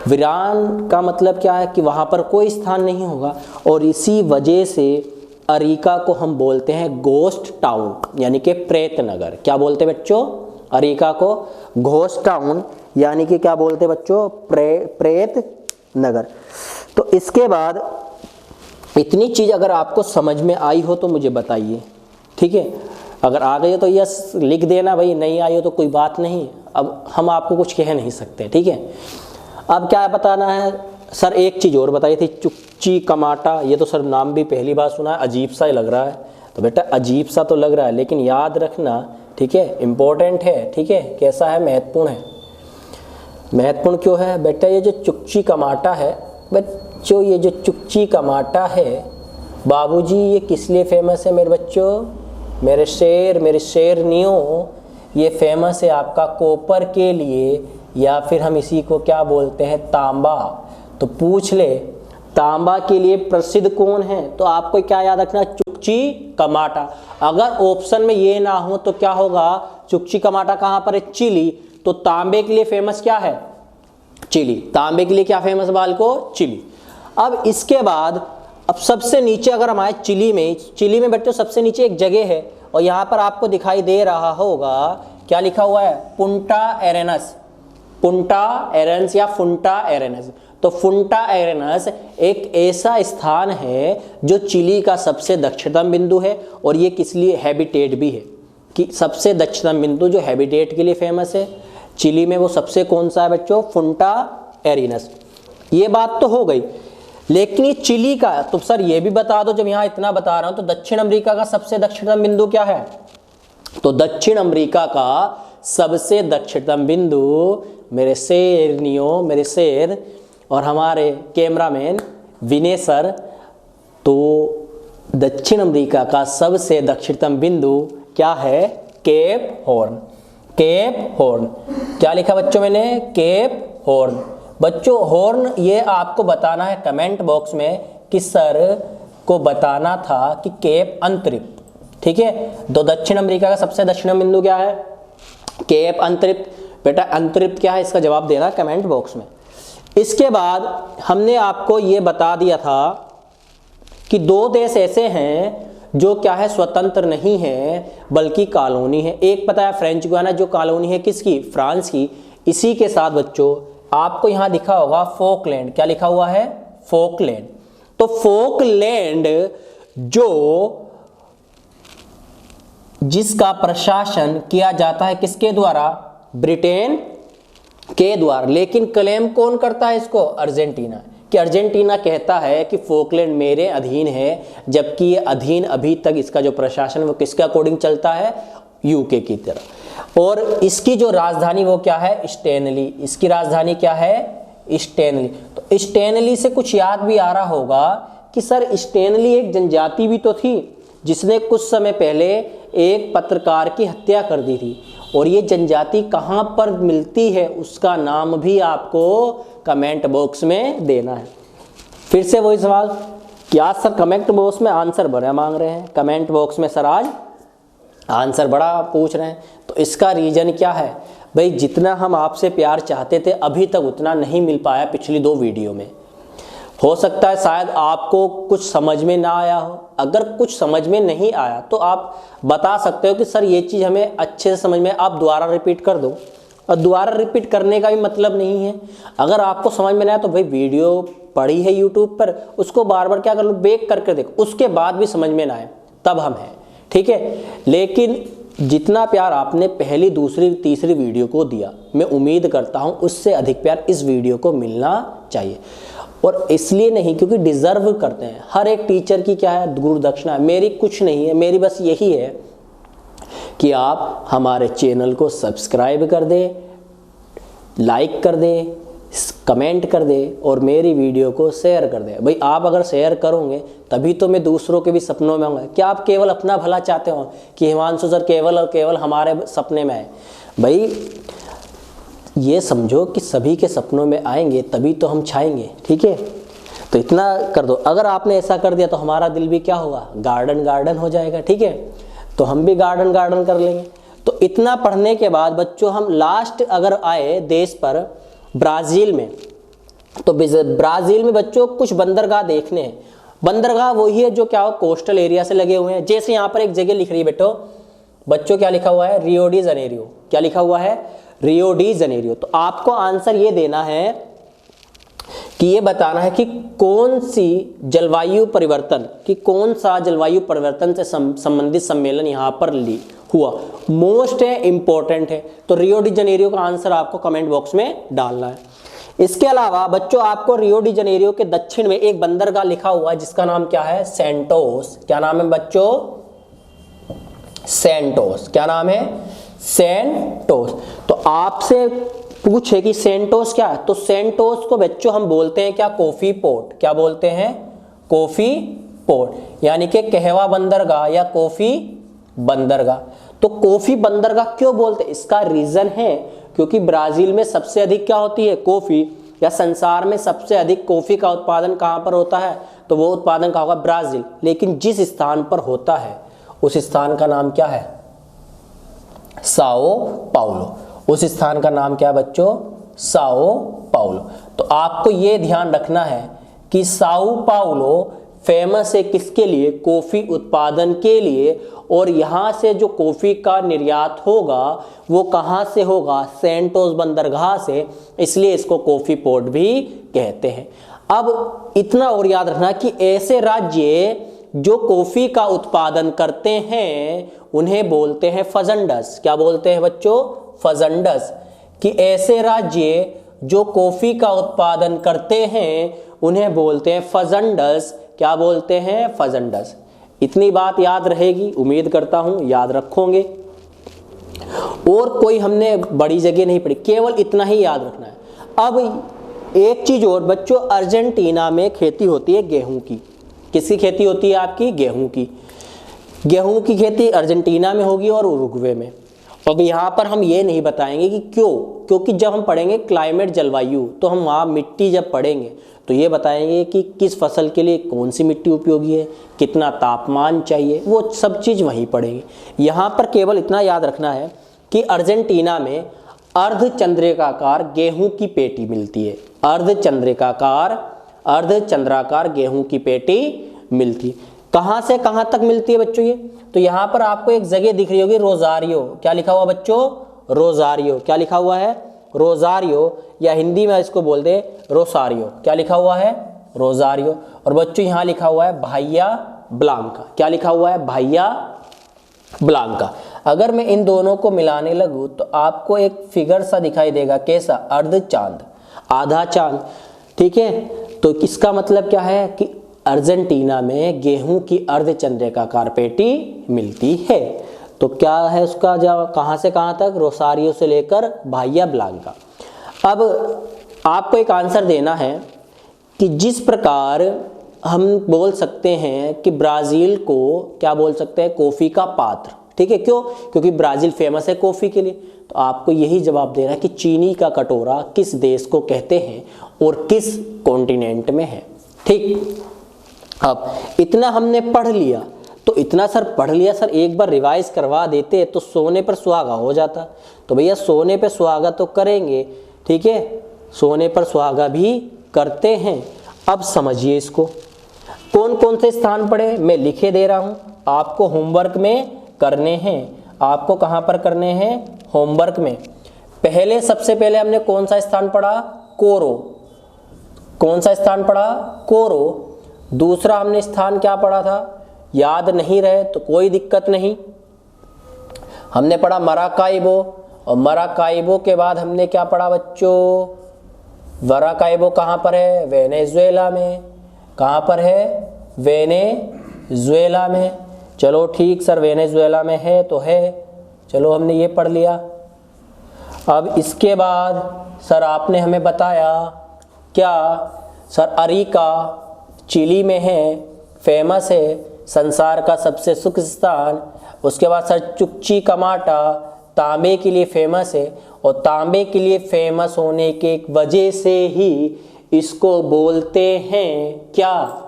Speaker 1: वीरान का मतलब क्या है कि वहाँ पर कोई स्थान नहीं होगा। और इसी वजह से अरिका को हम बोलते हैं घोस्ट टाउन, यानी कि प्रेत नगर। क्या बोलते हैं बच्चों, अरिका को घोस्ट टाउन, यानी कि क्या बोलते हैं बच्चों, प्रेत नगर। तो इसके बाद इतनी चीज़ अगर आपको समझ में आई हो तो मुझे बताइए, ठीक है। अगर आ गई हो तो यस लिख देना, भाई नहीं आई हो तो कोई बात नहीं, अब हम आपको कुछ कह नहीं सकते, ठीक है। अब क्या बताना है सर, एक चीज़ और बताई थी, चुक्ची कमाटा। ये तो सर नाम भी पहली बार सुना है, अजीब सा ही लग रहा है। तो बेटा अजीब सा तो लग रहा है, लेकिन याद रखना, ठीक है, इम्पोर्टेंट है, ठीक है। कैसा है, महत्वपूर्ण है। महत्वपूर्ण क्यों है बेटा, ये जो चुक्ची कमाटा है बच्चों, ये जो चुक्ची कमाटा है बाबूजी, ये किस लिए फेमस है मेरे बच्चों, मेरे शेरनियों, ये फेमस है आपका कॉपर के लिए, या फिर हम इसी को क्या बोलते हैं, तांबा। तो पूछ ले तांबा के लिए प्रसिद्ध कौन है, तो आपको क्या याद रखना, चुक्ची कमाटा। अगर ऑप्शन में ये ना हो तो क्या होगा, चुक्ची कमाटा कहाँ पर है, चिली, तो तांबे के लिए फेमस क्या है? चिली। तांबे के लिए क्या फेमस बालको? चिली। अब इसके बाद अब सबसे नीचे अगर हम आए चिली में बच्चों सबसे नीचे एक जगह है और यहाँ पर आपको दिखाई दे रहा होगा क्या लिखा हुआ है? पुंटा एरेनस। पुंटा एरेनस या फुंटा एरेनस। तो फुंटा एरेनस एक ऐसा स्थान है जो चिली का सबसे दक्षिणतम बिंदु है और ये किस लिए? हैबिटेट भी है, कि सबसे दक्षिणतम बिंदु जो हैबिटेट के लिए फेमस है चिली में, वो सबसे कौन सा है बच्चों? फुंटा एरेनस। ये बात तो हो गई, लेकिन ये चिली का, तो सर ये भी बता दो, जब यहाँ इतना बता रहा हूं तो दक्षिण अमेरिका का सबसे दक्षिणतम बिंदु क्या है? तो दक्षिण अमेरिका का सबसे दक्षिणतम बिंदु मेरे शेर और हमारे कैमरामैन विनय सर, तो दक्षिण अमेरिका का सबसे दक्षिणतम बिंदु क्या है? Cape Horn. Cape Horn. क्या लिखा बच्चों मैंने? Cape Horn. बच्चों हॉर्न ये आपको बताना है कमेंट बॉक्स में कि सर को बताना था कि केप अंतरिक्ष, ठीक है। तो दक्षिण अमेरिका का सबसे दक्षिणतम बिंदु क्या है? केप अंतरिक्ष। बेटा अंतरिक्ष क्या है इसका जवाब देना कमेंट बॉक्स में। इसके बाद हमने आपको ये बता दिया था कि दो देश ऐसे हैं जो क्या है? स्वतंत्र नहीं है बल्कि कॉलोनी है। एक पता है फ्रेंच गुयाना, जो कॉलोनी है किसकी? फ्रांस की। इसी के साथ बच्चों आपको यहां लिखा होगा फोकलैंड। क्या लिखा हुआ है? फोकलैंड। तो फोकलैंड जिसका प्रशासन किया जाता है किसके द्वारा? ब्रिटेन के द्वारा। लेकिन क्लेम कौन करता है इसको? अर्जेंटीना। कि अर्जेंटीना कहता है कि फोकलैंड मेरे अधीन है, जबकि ये अधीन अभी तक इसका जो प्रशासन वो किसके अकॉर्डिंग चलता है? यूके की तरह। और इसकी जो राजधानी वो क्या है? स्टेनली। इसकी राजधानी क्या है? स्टेनली। तो स्टेनली से कुछ याद भी आ रहा होगा कि सर स्टेनली एक जनजाति भी तो थी जिसने कुछ समय पहले एक पत्रकार की हत्या कर दी थी, और ये जनजाति कहाँ पर मिलती है उसका नाम भी आपको कमेंट बॉक्स में देना है। फिर से वही सवाल, क्या सर कमेंट बॉक्स में आंसर बड़ा मांग रहे हैं? कमेंट बॉक्स में सर आज आंसर बड़ा पूछ रहे हैं, तो इसका रीजन क्या है भाई? जितना हम आपसे प्यार चाहते थे अभी तक उतना नहीं मिल पाया पिछली 2 वीडियो में। हो सकता है शायद आपको कुछ समझ में ना आया हो। अगर कुछ समझ में नहीं आया तो आप बता सकते हो कि सर ये चीज़ हमें अच्छे से समझ में, आप दोबारा रिपीट कर दो। और दोबारा रिपीट करने का भी मतलब नहीं है, अगर आपको समझ में ना आया तो भाई वीडियो पड़ी है यूट्यूब पर, उसको बार बार क्या कर लो? बैक करके देखो, उसके बाद भी समझ में ना आए तब हम हैं, ठीक है। लेकिन जितना प्यार आपने पहली, दूसरी, तीसरी वीडियो को दिया, मैं उम्मीद करता हूँ उससे अधिक प्यार इस वीडियो को मिलना चाहिए। और इसलिए नहीं क्योंकि डिजर्व करते हैं। हर एक टीचर की क्या है? गुरु दक्षिणा है। मेरी कुछ नहीं है, मेरी बस यही है कि आप हमारे चैनल को सब्सक्राइब कर दें, लाइक कर दें, कमेंट कर दें और मेरी वीडियो को शेयर कर दें। भाई आप अगर शेयर करोगे तभी तो मैं दूसरों के भी सपनों में आऊँगा। क्या आप केवल अपना भला चाहते हो कि हिमांशु सर केवल और केवल हमारे सपने में आए? भाई ये समझो कि सभी के सपनों में आएंगे तभी तो हम छाएंगे, ठीक है। तो इतना कर दो। अगर आपने ऐसा कर दिया तो हमारा दिल भी क्या होगा? गार्डन गार्डन हो जाएगा, ठीक है। तो हम भी गार्डन गार्डन कर लेंगे। तो इतना पढ़ने के बाद बच्चों हम लास्ट अगर आए देश पर, ब्राज़ील में, तो ब्राज़ील में बच्चों कुछ बंदरगाह देखने हैं। बंदरगाह वही है जो क्या हो? कोस्टल एरिया से लगे हुए हैं। जैसे यहाँ पर एक जगह लिख रही है बच्चों, क्या लिखा हुआ है? Rio de Janeiro. क्या लिखा हुआ है? Rio de Janeiro. तो आपको आंसर ये देना है कि ये बताना है कि कौन सी जलवायु परिवर्तन, कि कौन सा जलवायु परिवर्तन से संबंधित सम्मेलन यहाँ पर हुआ, मोस्ट है, इंपॉर्टेंट है। तो रियो डी जनेरियो का आंसर आपको कमेंट बॉक्स में डालना है। इसके अलावा बच्चों आपको रियो डी जनेरियो के दक्षिण में एक बंदरगाह लिखा हुआ है जिसका नाम क्या है? सेंटोस। क्या नाम है बच्चों? सेंटोस। क्या नाम है? सेंटोस। तो आपसे पूछे कि सेंटोस क्या है, तो सेंटोस को बच्चों हम बोलते हैं क्या? Coffee port. क्या बोलते हैं? कॉफी पोर्ट, यानी कि कहवा बंदरगाह या कॉफी बंदरगाह। तो कॉफी बंदरगाह क्यों बोलते हैं? इसका रीजन है क्योंकि ब्राजील में सबसे अधिक क्या होती है? कॉफी, या संसार में सबसे अधिक कॉफी का उत्पादन कहां पर होता है? तो वो उत्पादन कहां होगा? ब्राजील। लेकिन जिस स्थान पर होता है उस स्थान का नाम क्या है? Sao Paulo. उस स्थान का नाम क्या है बच्चों? Sao Paulo. तो आपको ये ध्यान रखना है कि साओ पाउलो फेमस है किसके लिए? कॉफी उत्पादन के लिए। और यहाँ से जो कॉफी का निर्यात होगा वो कहाँ से होगा? सेंटोस बंदरगाह से, इसलिए इसको कॉफी पोर्ट भी कहते हैं। अब इतना और याद रखना कि ऐसे राज्य जो कॉफी का उत्पादन करते हैं उन्हें बोलते हैं फजंडस। क्या बोलते हैं बच्चों? फजंडस। कि ऐसे राज्य जो कॉफी का उत्पादन करते हैं उन्हें बोलते हैं फजंडस। क्या बोलते हैं? फजंडस। इतनी बात याद रहेगी, उम्मीद करता हूं याद रखोगे। और कोई हमने बड़ी जगह नहीं पढ़ी, केवल इतना ही याद रखना है। अब एक चीज और बच्चों, अर्जेंटीना में खेती होती है गेहूं की। किसकी खेती होती है आपकी? गेहूं की। गेहूं की खेती अर्जेंटीना में होगी और उरुग्वे में। अब यहाँ पर हम ये नहीं बताएंगे कि क्यों, क्योंकि जब हम पढ़ेंगे क्लाइमेट जलवायु तो हम वहाँ मिट्टी जब पढ़ेंगे तो ये बताएंगे कि किस फसल के लिए कौन सी मिट्टी उपयोगी है, कितना तापमान चाहिए, वो सब चीज़ वहीं पढ़ेंगे। यहाँ पर केवल इतना याद रखना है कि अर्जेंटीना में अर्धचंद्रिकाकार गेहूं की पेटी मिलती है। अर्धचंद्राकार गेहूं की पेटी मिलती है। कहाँ से कहाँ तक मिलती है बच्चों ये? तो यहाँ पर आपको एक जगह दिख रही होगी, रोजारियो। क्या लिखा हुआ बच्चों? रोजारियो। क्या लिखा हुआ है? रोजारियो, या हिंदी में इसको बोल दे रोसारियो। क्या लिखा हुआ है? रोजारियो। और बच्चों यहाँ लिखा हुआ है भाइया ब्लांका। क्या लिखा हुआ है? भाइया ब्लांका। अगर मैं इन दोनों को मिलाने लगूँ तो आपको एक फिगर सा दिखाई देगा। कैसा? अर्ध चांद, आधा चांद। ठीक है, तो इसका मतलब क्या है कि अर्जेंटीना में गेहूं की अर्धचंद्रिकाकार पेटी मिलती है। तो क्या है उसका जवाब? कहाँ से कहाँ तक? रोसारियो से लेकर भाइया ब्लांका। अब आपको एक आंसर देना है कि जिस प्रकार हम बोल सकते हैं कि ब्राज़ील को क्या बोल सकते हैं? कॉफ़ी का पात्र। ठीक है, क्यों? क्योंकि ब्राज़ील फेमस है कॉफ़ी के लिए। तो आपको यही जवाब देना है कि चीनी का कटोरा किस देश को कहते हैं और किस कॉन्टिनेंट में है। ठीक, अब इतना हमने पढ़ लिया। तो इतना सर पढ़ लिया सर, एक बार रिवाइज करवा देते तो सोने पर सुहागा हो जाता। तो भैया सोने पर सुहागा तो करेंगे, ठीक है, सोने पर सुहागा भी करते हैं। अब समझिए इसको, कौन कौन से स्थान पढ़े मैं लिखे दे रहा हूँ, आपको होमवर्क में करने हैं। आपको कहाँ पर करने हैं? होमवर्क में। पहले सबसे पहले हमने कौन सा स्थान पढ़ा? कोरो। कौन सा स्थान पढ़ा? कोरो। दूसरा हमने स्थान क्या पढ़ा था? याद नहीं रहे तो कोई दिक्कत नहीं, हमने पढ़ा मराकाइबो। और मराकाइबो के बाद हमने क्या पढ़ा बच्चों? मराकाइबो कहाँ पर है? वेनेजुएला में। कहाँ पर है? वेनेजुएला में। चलो ठीक सर, वेनेजुएला में है तो है, चलो हमने ये पढ़ लिया। अब इसके बाद सर आपने हमें बताया क्या? सर अरिका चिली में है, फेमस है, संसार का सबसे शुष्क स्थान। उसके बाद सर चुक्ची कमाटा तांबे के लिए फेमस है, और तांबे के लिए फेमस होने के वजह से ही इसको बोलते हैं क्या?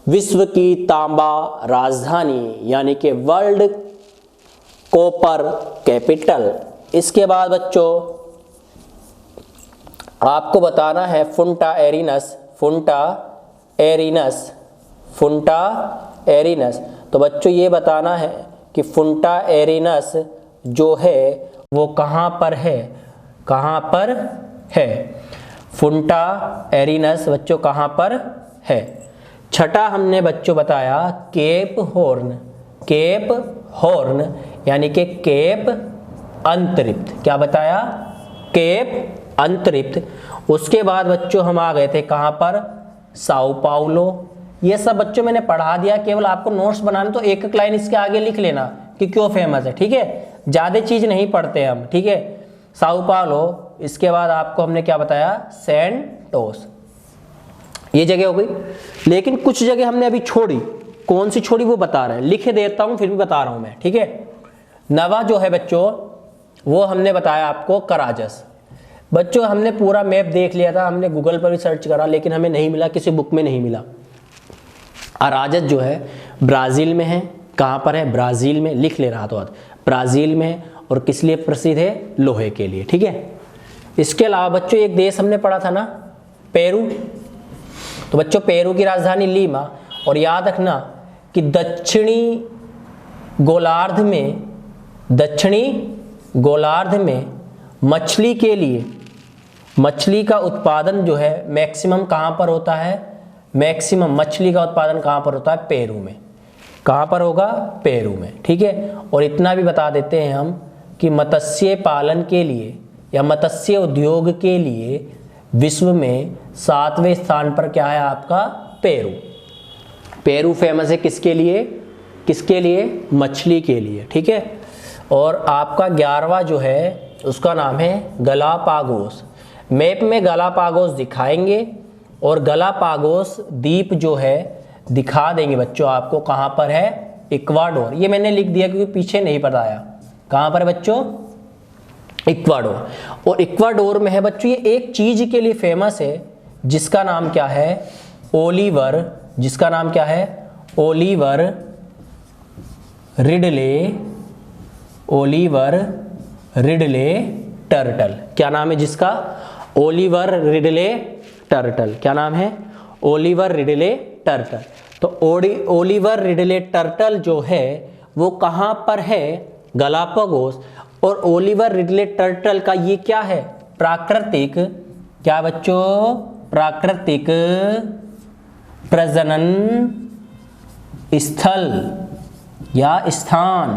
Speaker 1: विश्व की तांबा राजधानी, यानी कि वर्ल्ड कॉपर कैपिटल। इसके बाद बच्चों आपको बताना है फुंटा एरिनस। फुंटा एरिनस। तो बच्चों ये बताना है कि फुंटा एरिनस जो है वो कहाँ पर है? कहाँ पर है? फुंटा एरिनस बच्चों कहाँ पर है? छठा हमने बच्चों बताया केप हॉर्न, यानी कि केप अंतरिक्ष। क्या बताया? केप अंतरिक्ष। उसके बाद बच्चों हम आ गए थे कहाँ पर? Sao Paulo. ये सब बच्चों मैंने पढ़ा दिया, केवल आपको नोट्स बनाने तो एक एक लाइन इसके आगे लिख लेना कि क्यों फेमस है। ठीक है, ज़्यादा चीज़ नहीं पढ़ते हम। ठीक है, साओ पाउलो। इसके बाद आपको हमने क्या बताया? सेंटोस। ये जगह हो गई, लेकिन कुछ जगह हमने अभी छोड़ी। कौन सी छोड़ी वो बता रहे हैं, लिखे देता हूँ फिर भी बता रहा हूँ मैं। ठीक है, नवा जो है बच्चों वो हमने बताया आपको कराजस। बच्चों हमने पूरा मैप देख लिया था, हमने गूगल पर भी सर्च करा लेकिन हमें नहीं मिला, किसी बुक में नहीं मिला। अराजस जो है ब्राज़ील में है। कहाँ पर है? ब्राज़ील में। लिख ले रहा तो ब्राज़ील में। और किस लिए प्रसिद्ध है? लोहे के लिए। ठीक है, इसके अलावा बच्चों एक देश हमने पढ़ा था ना, पेरू। तो बच्चों पेरू की राजधानी लीमा, और याद रखना कि दक्षिणी गोलार्ध में मछली के लिए, मछली का उत्पादन जो है मैक्सिमम कहाँ पर होता है? मैक्सिमम मछली का उत्पादन कहाँ पर होता है? पेरू में। कहाँ पर होगा? पेरू में। ठीक है, और इतना भी बता देते हैं हम कि मत्स्य पालन के लिए या मत्स्य उद्योग के लिए विश्व में 7वें स्थान पर क्या है आपका? पेरू। पेरू फेमस है किसके लिए? किसके लिए? मछली के लिए। ठीक है, और आपका 11वां जो है उसका नाम है गलापागोस। मैप में गलापागोस दिखाएंगे और गलापागोस द्वीप जो है दिखा देंगे बच्चों आपको कहाँ पर है? इक्वाडोर। ये मैंने लिख दिया क्योंकि पीछे नहीं बताया। कहाँ पर है बच्चों? इक्वाडोर। और इक्वाडोर में है बच्चों ये एक चीज के लिए फेमस है जिसका नाम क्या है? ओलिवर। जिसका नाम क्या है? Oliver Ridley turtle. क्या नाम है जिसका? Oliver Ridley turtle. क्या नाम है? Oliver Ridley turtle. तो ओलिवर रिडले टर्टल जो है वो कहाँ पर है? गलापागोस। और ओलिवर रिडले टर्टल का ये क्या है? प्राकृतिक, क्या बच्चों? प्राकृतिक प्रजनन स्थल या स्थान।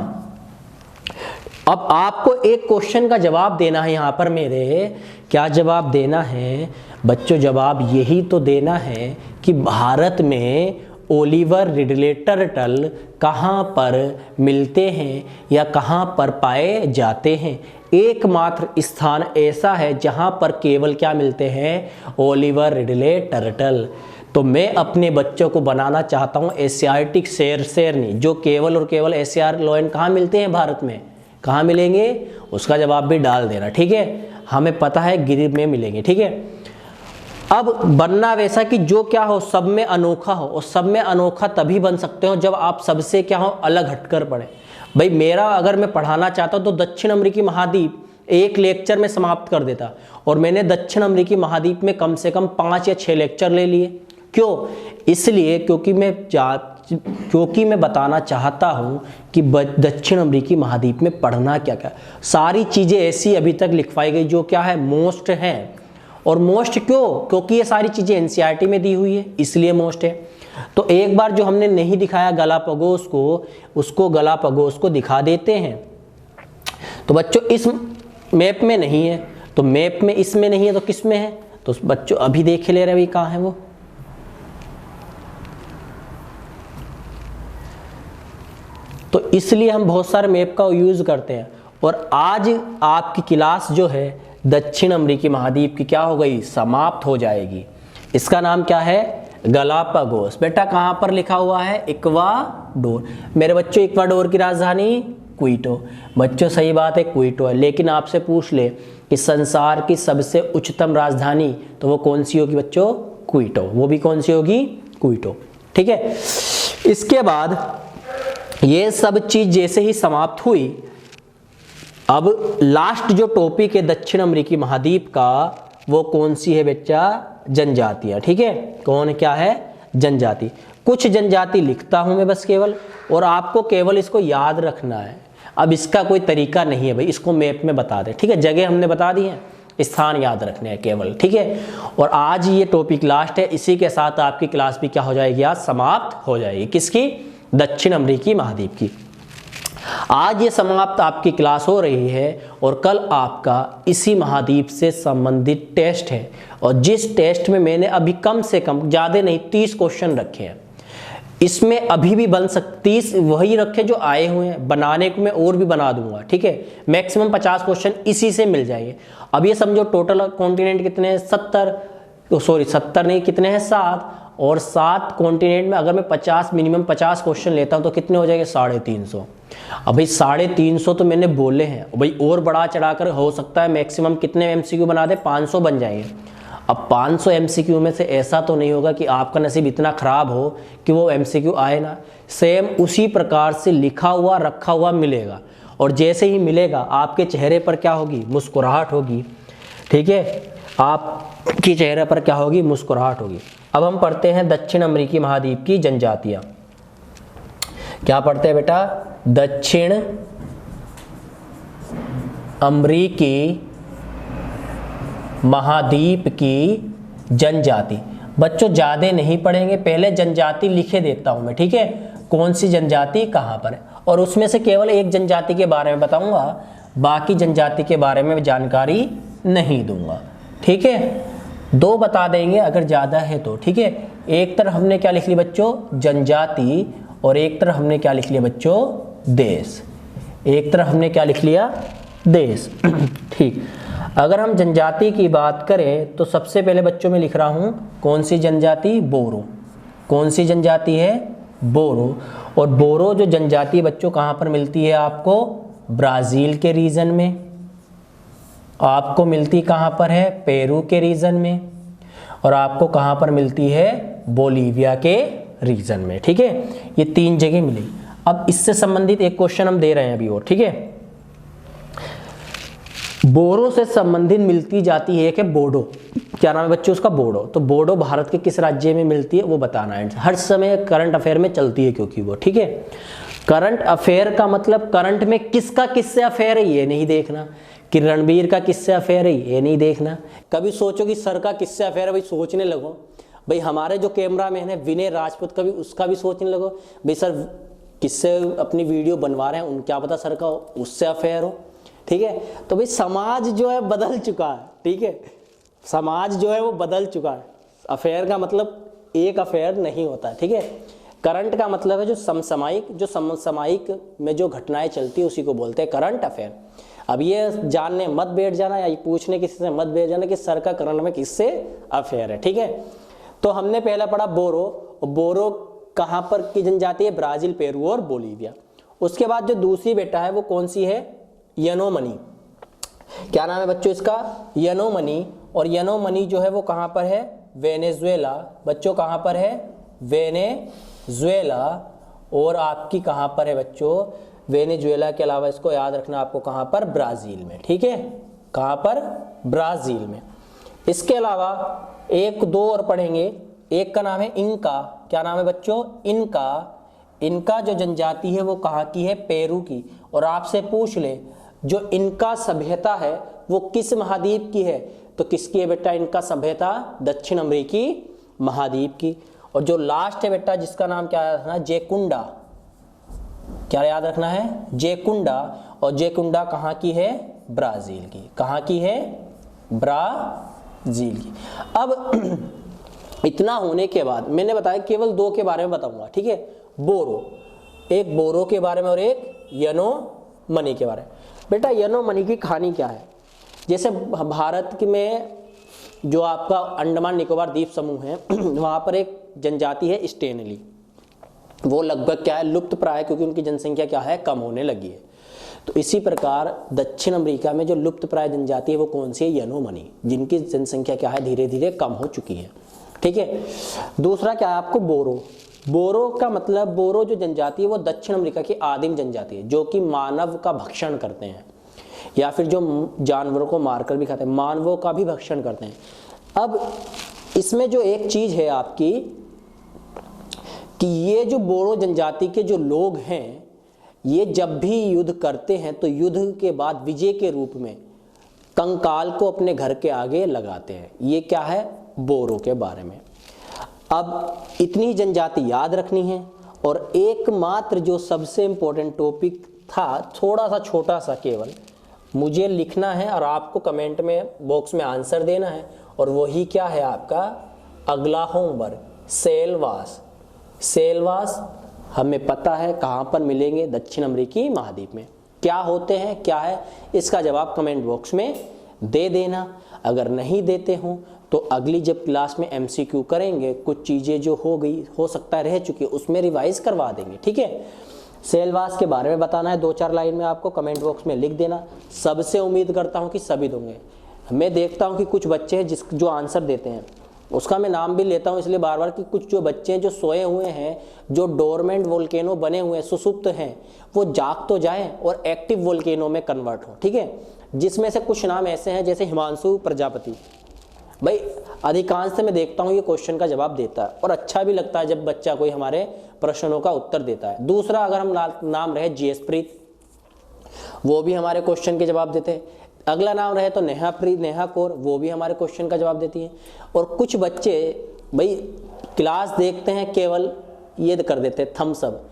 Speaker 1: अब आपको एक क्वेश्चन का जवाब देना है यहाँ पर मेरे। क्या जवाब देना है बच्चों? जवाब यही तो देना है कि भारत में ओलिवर रिडले टर्टल कहाँ पर मिलते हैं या कहाँ पर पाए जाते हैं। एकमात्र स्थान ऐसा है जहाँ पर केवल क्या मिलते हैं? Oliver Ridley turtle. तो मैं अपने बच्चों को बनाना चाहता हूँ एशियाटिक शेरनी, जो केवल और केवल एशियाटिक लॉयन कहाँ मिलते हैं? भारत में। कहाँ मिलेंगे? उसका जवाब भी डाल देना। ठीक है, हमें पता है गिर में मिलेंगे। ठीक है, अब बनना वैसा कि जो क्या हो सब में अनोखा हो, और सब में अनोखा तभी बन सकते हो जब आप सबसे क्या हो? अलग हटकर पढ़े। भाई मेरा अगर मैं पढ़ाना चाहता हूँ तो दक्षिण अमेरिकी महाद्वीप एक लेक्चर में समाप्त कर देता, और मैंने दक्षिण अमेरिकी महाद्वीप में कम से कम 5 या 6 लेक्चर ले लिए। क्यों? इसलिए क्योंकि मैं बताना चाहता हूँ कि दक्षिण अमेरिकी महाद्वीप में पढ़ना क्या क्या। सारी चीज़ें ऐसी अभी तक लिखवाई गई जो क्या है? मोस्ट हैं। और मोस्ट क्यों? क्योंकि ये सारी चीज़ें एनसीईआरटी में दी हुई है, इसलिए मोस्ट है। तो एक बार जो हमने नहीं दिखाया गलापागोस को, उसको गलापागोस को दिखा देते हैं। तो बच्चों इस मैप में नहीं है, तो मैप में इसमें नहीं है तो किस में है? तो बच्चों अभी देख ले रहे भाई कहाँ है वो। तो इसलिए हम बहुत सारे मैप का यूज़ करते हैं। और आज आपकी क्लास जो है दक्षिण अमेरिकी महाद्वीप की क्या हो गई? समाप्त हो जाएगी। इसका नाम क्या है? गलापागोस। बेटा कहाँ पर लिखा हुआ है? इक्वाडोर। मेरे बच्चों इक्वाडोर की राजधानी क्विटो। बच्चों सही बात है, क्विटो है। लेकिन आपसे पूछ ले कि संसार की सबसे उच्चतम राजधानी, तो वो कौन सी होगी बच्चों? क्विटो। वो भी कौन सी होगी? क्विटो। ठीक है, इसके बाद ये सब चीज जैसे ही समाप्त हुई, अब लास्ट जो टॉपिक है दक्षिण अमेरिकी महाद्वीप का, वो कौन सी है बच्चा? जनजातियां। ठीक है, कौन क्या है? जनजाति। कुछ जनजाति लिखता हूं मैं बस केवल, और आपको केवल इसको याद रखना है। अब इसका कोई तरीका नहीं है भाई, इसको मैप में बता दे। ठीक है, जगह हमने बता दी है, स्थान याद रखने हैं केवल। ठीक है, और आज ये टॉपिक लास्ट है। इसी के साथ आपकी क्लास भी क्या हो जाएगी? आज समाप्त हो जाएगी। किसकी? दक्षिण अमेरिकी महाद्वीप की। आज ये समाप्त आपकी क्लास हो रही है, और कल आपका इसी महाद्वीप से संबंधित टेस्ट है। और जिस टेस्ट में मैंने अभी कम से कम, ज़्यादा नहीं, 30 क्वेश्चन रखे हैं, इसमें अभी भी बन सकते 30 वही रखे जो आए हुए हैं। बनाने को मैं और भी बना दूंगा। ठीक है, मैक्सिमम 50 क्वेश्चन इसी से मिल जाएंगे। अब ये समझो टोटल कॉन्टिनेंट कितने हैं? 70 नहीं, कितने हैं? 7। और 7 कॉन्टिनेंट में अगर मैं 50 मिनिमम 50 क्वेश्चन लेता हूं तो कितने हो जाएंगे? 350। अब भाई 350 तो मैंने बोले हैं भाई, और बढ़ा चढ़ाकर हो सकता है मैक्सिमम कितने एमसीक्यू बना दे? 500 बन जाएंगे। अब 500 एमसीक्यू में से ऐसा तो नहीं होगा कि आपका नसीब इतना ख़राब हो कि वो एमसीक्यू आए ना। सेम उसी प्रकार से लिखा हुआ रखा हुआ मिलेगा। और जैसे ही मिलेगा आपके चेहरे पर क्या होगी, मुस्कुराहट होगी। ठीक है, आपके चेहरे पर क्या होगी, मुस्कुराहट होगी। अब हम पढ़ते हैं दक्षिण अमेरिकी महाद्वीप की जनजातियां। क्या पढ़ते हैं बेटा, दक्षिण अमेरिकी महाद्वीप की जनजाति। बच्चों ज्यादा नहीं पढ़ेंगे, पहले जनजाति लिखे देता हूं मैं, ठीक है, कौन सी जनजाति कहां पर है, और उसमें से केवल एक जनजाति के बारे में बताऊंगा, बाकी जनजाति के बारे में जानकारी नहीं दूंगा। ठीक है, 2 बता देंगे अगर ज्यादा है तो। ठीक है, एक तरफ हमने क्या लिख लिया बच्चों, जनजाति, और एक तरफ हमने क्या लिख लिया बच्चों, देश। एक तरफ हमने क्या लिख लिया, देश। ठीक, अगर हम जनजाति की बात करें तो सबसे पहले बच्चों में लिख रहा हूं कौन सी जनजाति, बोरो। कौन सी जनजाति है, बोरो। और बोरो जो जनजाति बच्चों कहां पर मिलती है आपको, ब्राजील के रीजन में। आपको मिलती कहां पर है, पेरू के रीजन में। और आपको कहां पर मिलती है, बोलीविया के रीजन में। ठीक है, ये 3 जगह मिली। अब इससे संबंधित एक क्वेश्चन हम दे रहे हैं अभी और। ठीक है, बोरो से संबंधित मिलती जाती है कि बोडो। क्या नाम है बच्चों उसका, बोडो। तो बोडो भारत के किस राज्य में मिलती है वो बताना है, हर समय करंट अफेयर में चलती है क्योंकि वो। ठीक है, करंट अफेयर का मतलब करंट में किसका किससे अफेयर है ये नहीं देखना, कि रणबीर का किससे अफेयर है ये नहीं देखना। कभी सोचो कि सर का किससे अफेयर है, भाई सोचने लगो। भाई हमारे जो कैमरा मैन है विनय राजपूत, कभी उसका भी सोचने लगो, भाई सर किससे अपनी वीडियो बनवा रहे हैं, उन क्या पता सर का उससे अफेयर हो। ठीक है, तो भाई समाज जो है बदल चुका है। ठीक है, समाज जो है वो बदल चुका है। अफेयर का मतलब एक अफेयर नहीं होता है। ठीक है, करंट का मतलब है जो समसामयिक, जो समसामयिक में जो घटनाएं चलती है उसी को बोलते हैं करंट अफेयर। अब ये जानने मत बैठ जाना या ये पूछने किसी से मत बैठ जाना कि सर का करंट में किससे अफेयर है। ठीक है, तो हमने पहला पढ़ा बोरो। बोरो कहां पर की जनजाति है, ब्राजील, पेरू और बोलीविया। उसके बाद जो दूसरी बेटा है वो कौन सी है, यनोमनी। क्या नाम है बच्चों इसका, यनोमनी। और यनोमनी जो है वो कहां पर है, वेनेजुएला। बच्चों कहां पर है, वेनेजुएला। और आपकी कहां पर है बच्चों, वेनेजुएला के अलावा इसको याद रखना आपको कहां पर, ब्राजील में। ठीक है, कहां पर, ब्राजील में। इसके अलावा 1-2 और पढ़ेंगे। एक का नाम है इनका। क्या नाम है बच्चों, इनका। इनका जो जनजाति है वो कहां की है, पेरू की। और आपसे पूछ ले जो इनका सभ्यता है वो किस महाद्वीप की है, तो किसकी है बेटा, इनका सभ्यता दक्षिण अमेरिकी महाद्वीप की। और जो लास्ट है बेटा जिसका नाम क्या याद रखना है, जेकुंडा। क्या याद रखना है, जेकुंडा। और जेकुंडा कहां की है, ब्राजील की। कहां की है, ब्राजील की। अब इतना होने के बाद मैंने बताया केवल 2 के बारे में बताऊंगा। ठीक है, बोरो, एक बोरो के बारे में और एक यनोमनी के बारे में। बेटा यनोमनी की कहानी क्या है, जैसे भारत में जो आपका अंडमान निकोबार द्वीप समूह है वहां पर एक जनजाति है स्टेनली। वो लगभग क्या है, लुप्त प्राय, क्योंकि उनकी जनसंख्या क्या है, कम होने लगी है। तो इसी प्रकार दक्षिण अमेरिका में जो लुप्त प्राय जनजाति है वो कौन सी है, यनोमनी, जिनकी जनसंख्या क्या है, धीरे धीरे कम हो चुकी है। ठीक है, दूसरा क्या है आपको, बोरो। बोरो का मतलब, बोरो जो जनजाति है वो दक्षिण अमेरिका की आदिम जनजाति है जो कि मानव का भक्षण करते हैं, या फिर जो जानवरों को मारकर भी खाते हैं, मानवों का भी भक्षण करते हैं। अब इसमें जो एक चीज है आपकी कि ये जो बोरो जनजाति के जो लोग हैं ये जब भी युद्ध करते हैं तो युद्ध के बाद विजय के रूप में कंकाल को अपने घर के आगे लगाते हैं। ये क्या है, बोरो के बारे में। अब इतनी जनजाति याद रखनी है। और एकमात्र जो सबसे इंपॉर्टेंट टॉपिक था, थोड़ा सा छोटा सा केवल मुझे लिखना है और आपको कमेंट में बॉक्स में आंसर देना है, और वही क्या है आपका अगला होमवर्क, सेलवास। सेलवास हमें पता है कहाँ पर मिलेंगे, दक्षिण अमेरिकी महाद्वीप में। क्या होते हैं, क्या है, इसका जवाब कमेंट बॉक्स में दे देना। अगर नहीं देते हो तो अगली जब क्लास में एमसीक्यू करेंगे, कुछ चीज़ें जो हो गई, हो सकता है रह चुकी है, उसमें रिवाइज करवा देंगे। ठीक है, सेलवास के बारे में बताना है 2-4 लाइन में, आपको कमेंट बॉक्स में लिख देना। सबसे उम्मीद करता हूँ कि सभी दोगे। मैं देखता हूँ कि कुछ बच्चे हैं जो आंसर देते हैं, उसका मैं नाम भी लेता हूँ इसलिए बार बार कि कुछ जो बच्चे हैं जो सोए हुए हैं, जो डोरमेंट वोल्केनो बने हुए हैं, सुसुप्त हैं, वो जाग तो जाएं और एक्टिव वोल्केनो में कन्वर्ट हो। ठीक है, जिसमें से कुछ नाम ऐसे हैं जैसे हिमांशु प्रजापति। भाई अधिकांश से मैं देखता हूँ ये क्वेश्चन का जवाब देता है और अच्छा भी लगता है जब बच्चा कोई हमारे प्रश्नों का उत्तर देता है। दूसरा अगर हम नाम रहे जीएसप्रीत, वो भी हमारे क्वेश्चन के जवाब देते हैं। अगला नाम रहे तो नेहा कौर, वो भी हमारे क्वेश्चन का जवाब देती है। और कुछ बच्चे भाई क्लास देखते हैं केवल ये कर देते हैं थम्स अप।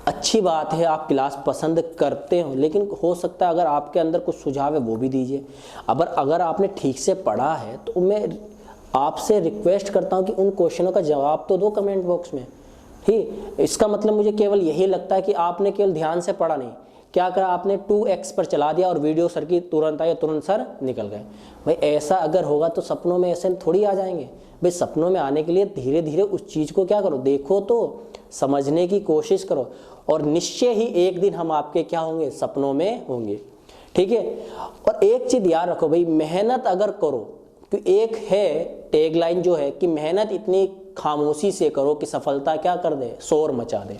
Speaker 1: अच्छी बात है आप क्लास पसंद करते हो, लेकिन हो सकता है अगर आपके अंदर कुछ सुझाव है वो भी दीजिए। अगर आपने ठीक से पढ़ा है तो मैं आपसे रिक्वेस्ट करता हूँ कि उन क्वेश्चनों का जवाब तो दो कमेंट बॉक्स में। ठीक, इसका मतलब मुझे केवल यही लगता है कि आपने केवल ध्यान से पढ़ा नहीं, क्या करा आपने 2x पर चला दिया और वीडियो सर की तुरंत आई, तुरंत सर निकल गए। भाई ऐसा अगर होगा तो सपनों में ऐसे थोड़ी आ जाएंगे। भाई सपनों में आने के लिए धीरे धीरे उस चीज़ को क्या करो, देखो तो समझने की कोशिश करो, और निश्चय ही एक दिन हम आपके क्या होंगे, सपनों में होंगे। ठीक है, और एक चीज़ याद रखो भाई, मेहनत अगर करो, तो एक है टैगलाइन जो है कि मेहनत इतनी खामोशी से करो कि सफलता क्या कर दे, शोर मचा दे।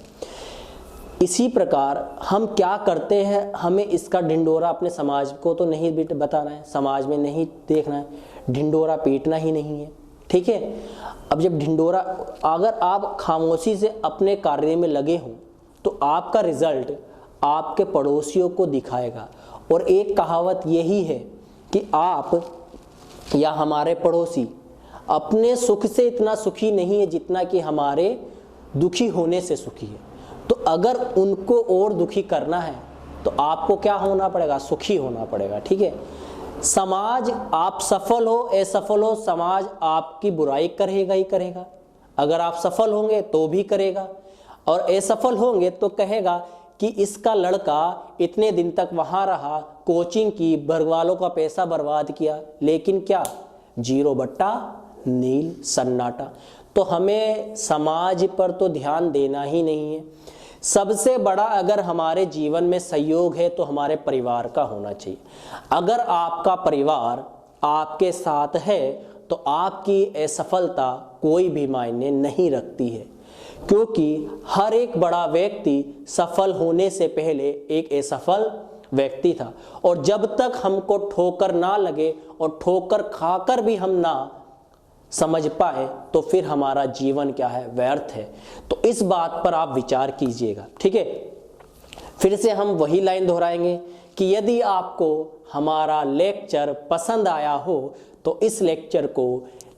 Speaker 1: इसी प्रकार हम क्या करते हैं, हमें इसका ढिंडोरा अपने समाज को तो नहीं बताना है, समाज में नहीं देखना है, ढिंडोरा पीटना ही नहीं है। ठीक है, अब जब ढिंडोरा, अगर आप खामोशी से अपने कार्य में लगे हों तो आपका रिजल्ट आपके पड़ोसियों को दिखाएगा। और एक कहावत यही है कि आप या हमारे पड़ोसी अपने सुख से इतना सुखी नहीं है जितना कि हमारे दुखी होने से सुखी है। तो अगर उनको और दुखी करना है तो आपको क्या होना पड़ेगा, सुखी होना पड़ेगा। ठीक है, समाज, आप सफल हो असफल हो, समाज आपकी बुराई करेगा ही करेगा। अगर आप सफल होंगे तो भी करेगा, और असफल होंगे तो कहेगा कि इसका लड़का इतने दिन तक वहां रहा, कोचिंग की, घर वालों का पैसा बर्बाद किया, लेकिन क्या, 0/नील, सन्नाटा। तो हमें समाज पर तो ध्यान देना ही नहीं है। सबसे बड़ा अगर हमारे जीवन में सहयोग है तो हमारे परिवार का होना चाहिए। अगर आपका परिवार आपके साथ है तो आपकी असफलता कोई भी मायने नहीं रखती है, क्योंकि हर एक बड़ा व्यक्ति सफल होने से पहले एक असफल व्यक्ति था। और जब तक हमको ठोकर ना लगे और ठोकर खाकर भी हम ना समझ पाए तो फिर हमारा जीवन क्या है, व्यर्थ है। तो इस बात पर आप विचार कीजिएगा। ठीक है, फिर से हम वही लाइन दोहराएंगे कि यदि आपको हमारा लेक्चर पसंद आया हो तो इस लेक्चर को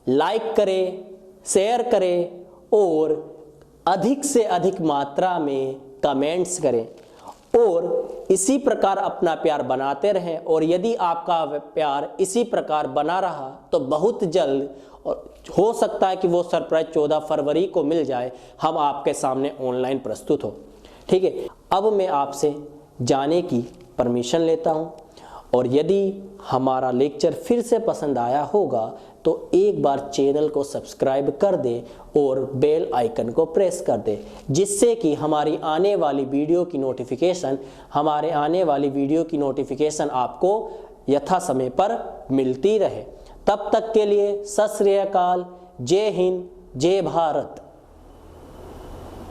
Speaker 1: लाइक करें, शेयर करें और अधिक से अधिक मात्रा में कमेंट्स करें, और इसी प्रकार अपना प्यार बनाते रहें। और यदि आपका प्यार इसी प्रकार बना रहा तो बहुत जल्द, और हो सकता है कि वो सरप्राइज 14 फरवरी को मिल जाए, हम आपके सामने ऑनलाइन प्रस्तुत हो। ठीक है, अब मैं आपसे जाने की परमिशन लेता हूं, और यदि हमारा लेक्चर फिर से पसंद आया होगा तो एक बार चैनल को सब्सक्राइब कर दे और बेल आइकन को प्रेस कर दे, जिससे कि हमारी आने वाली वीडियो की नोटिफिकेशन आपको यथा समय पर मिलती रहे। तब तक के लिए सत श्री अकाल, जय हिंद, जय भारत।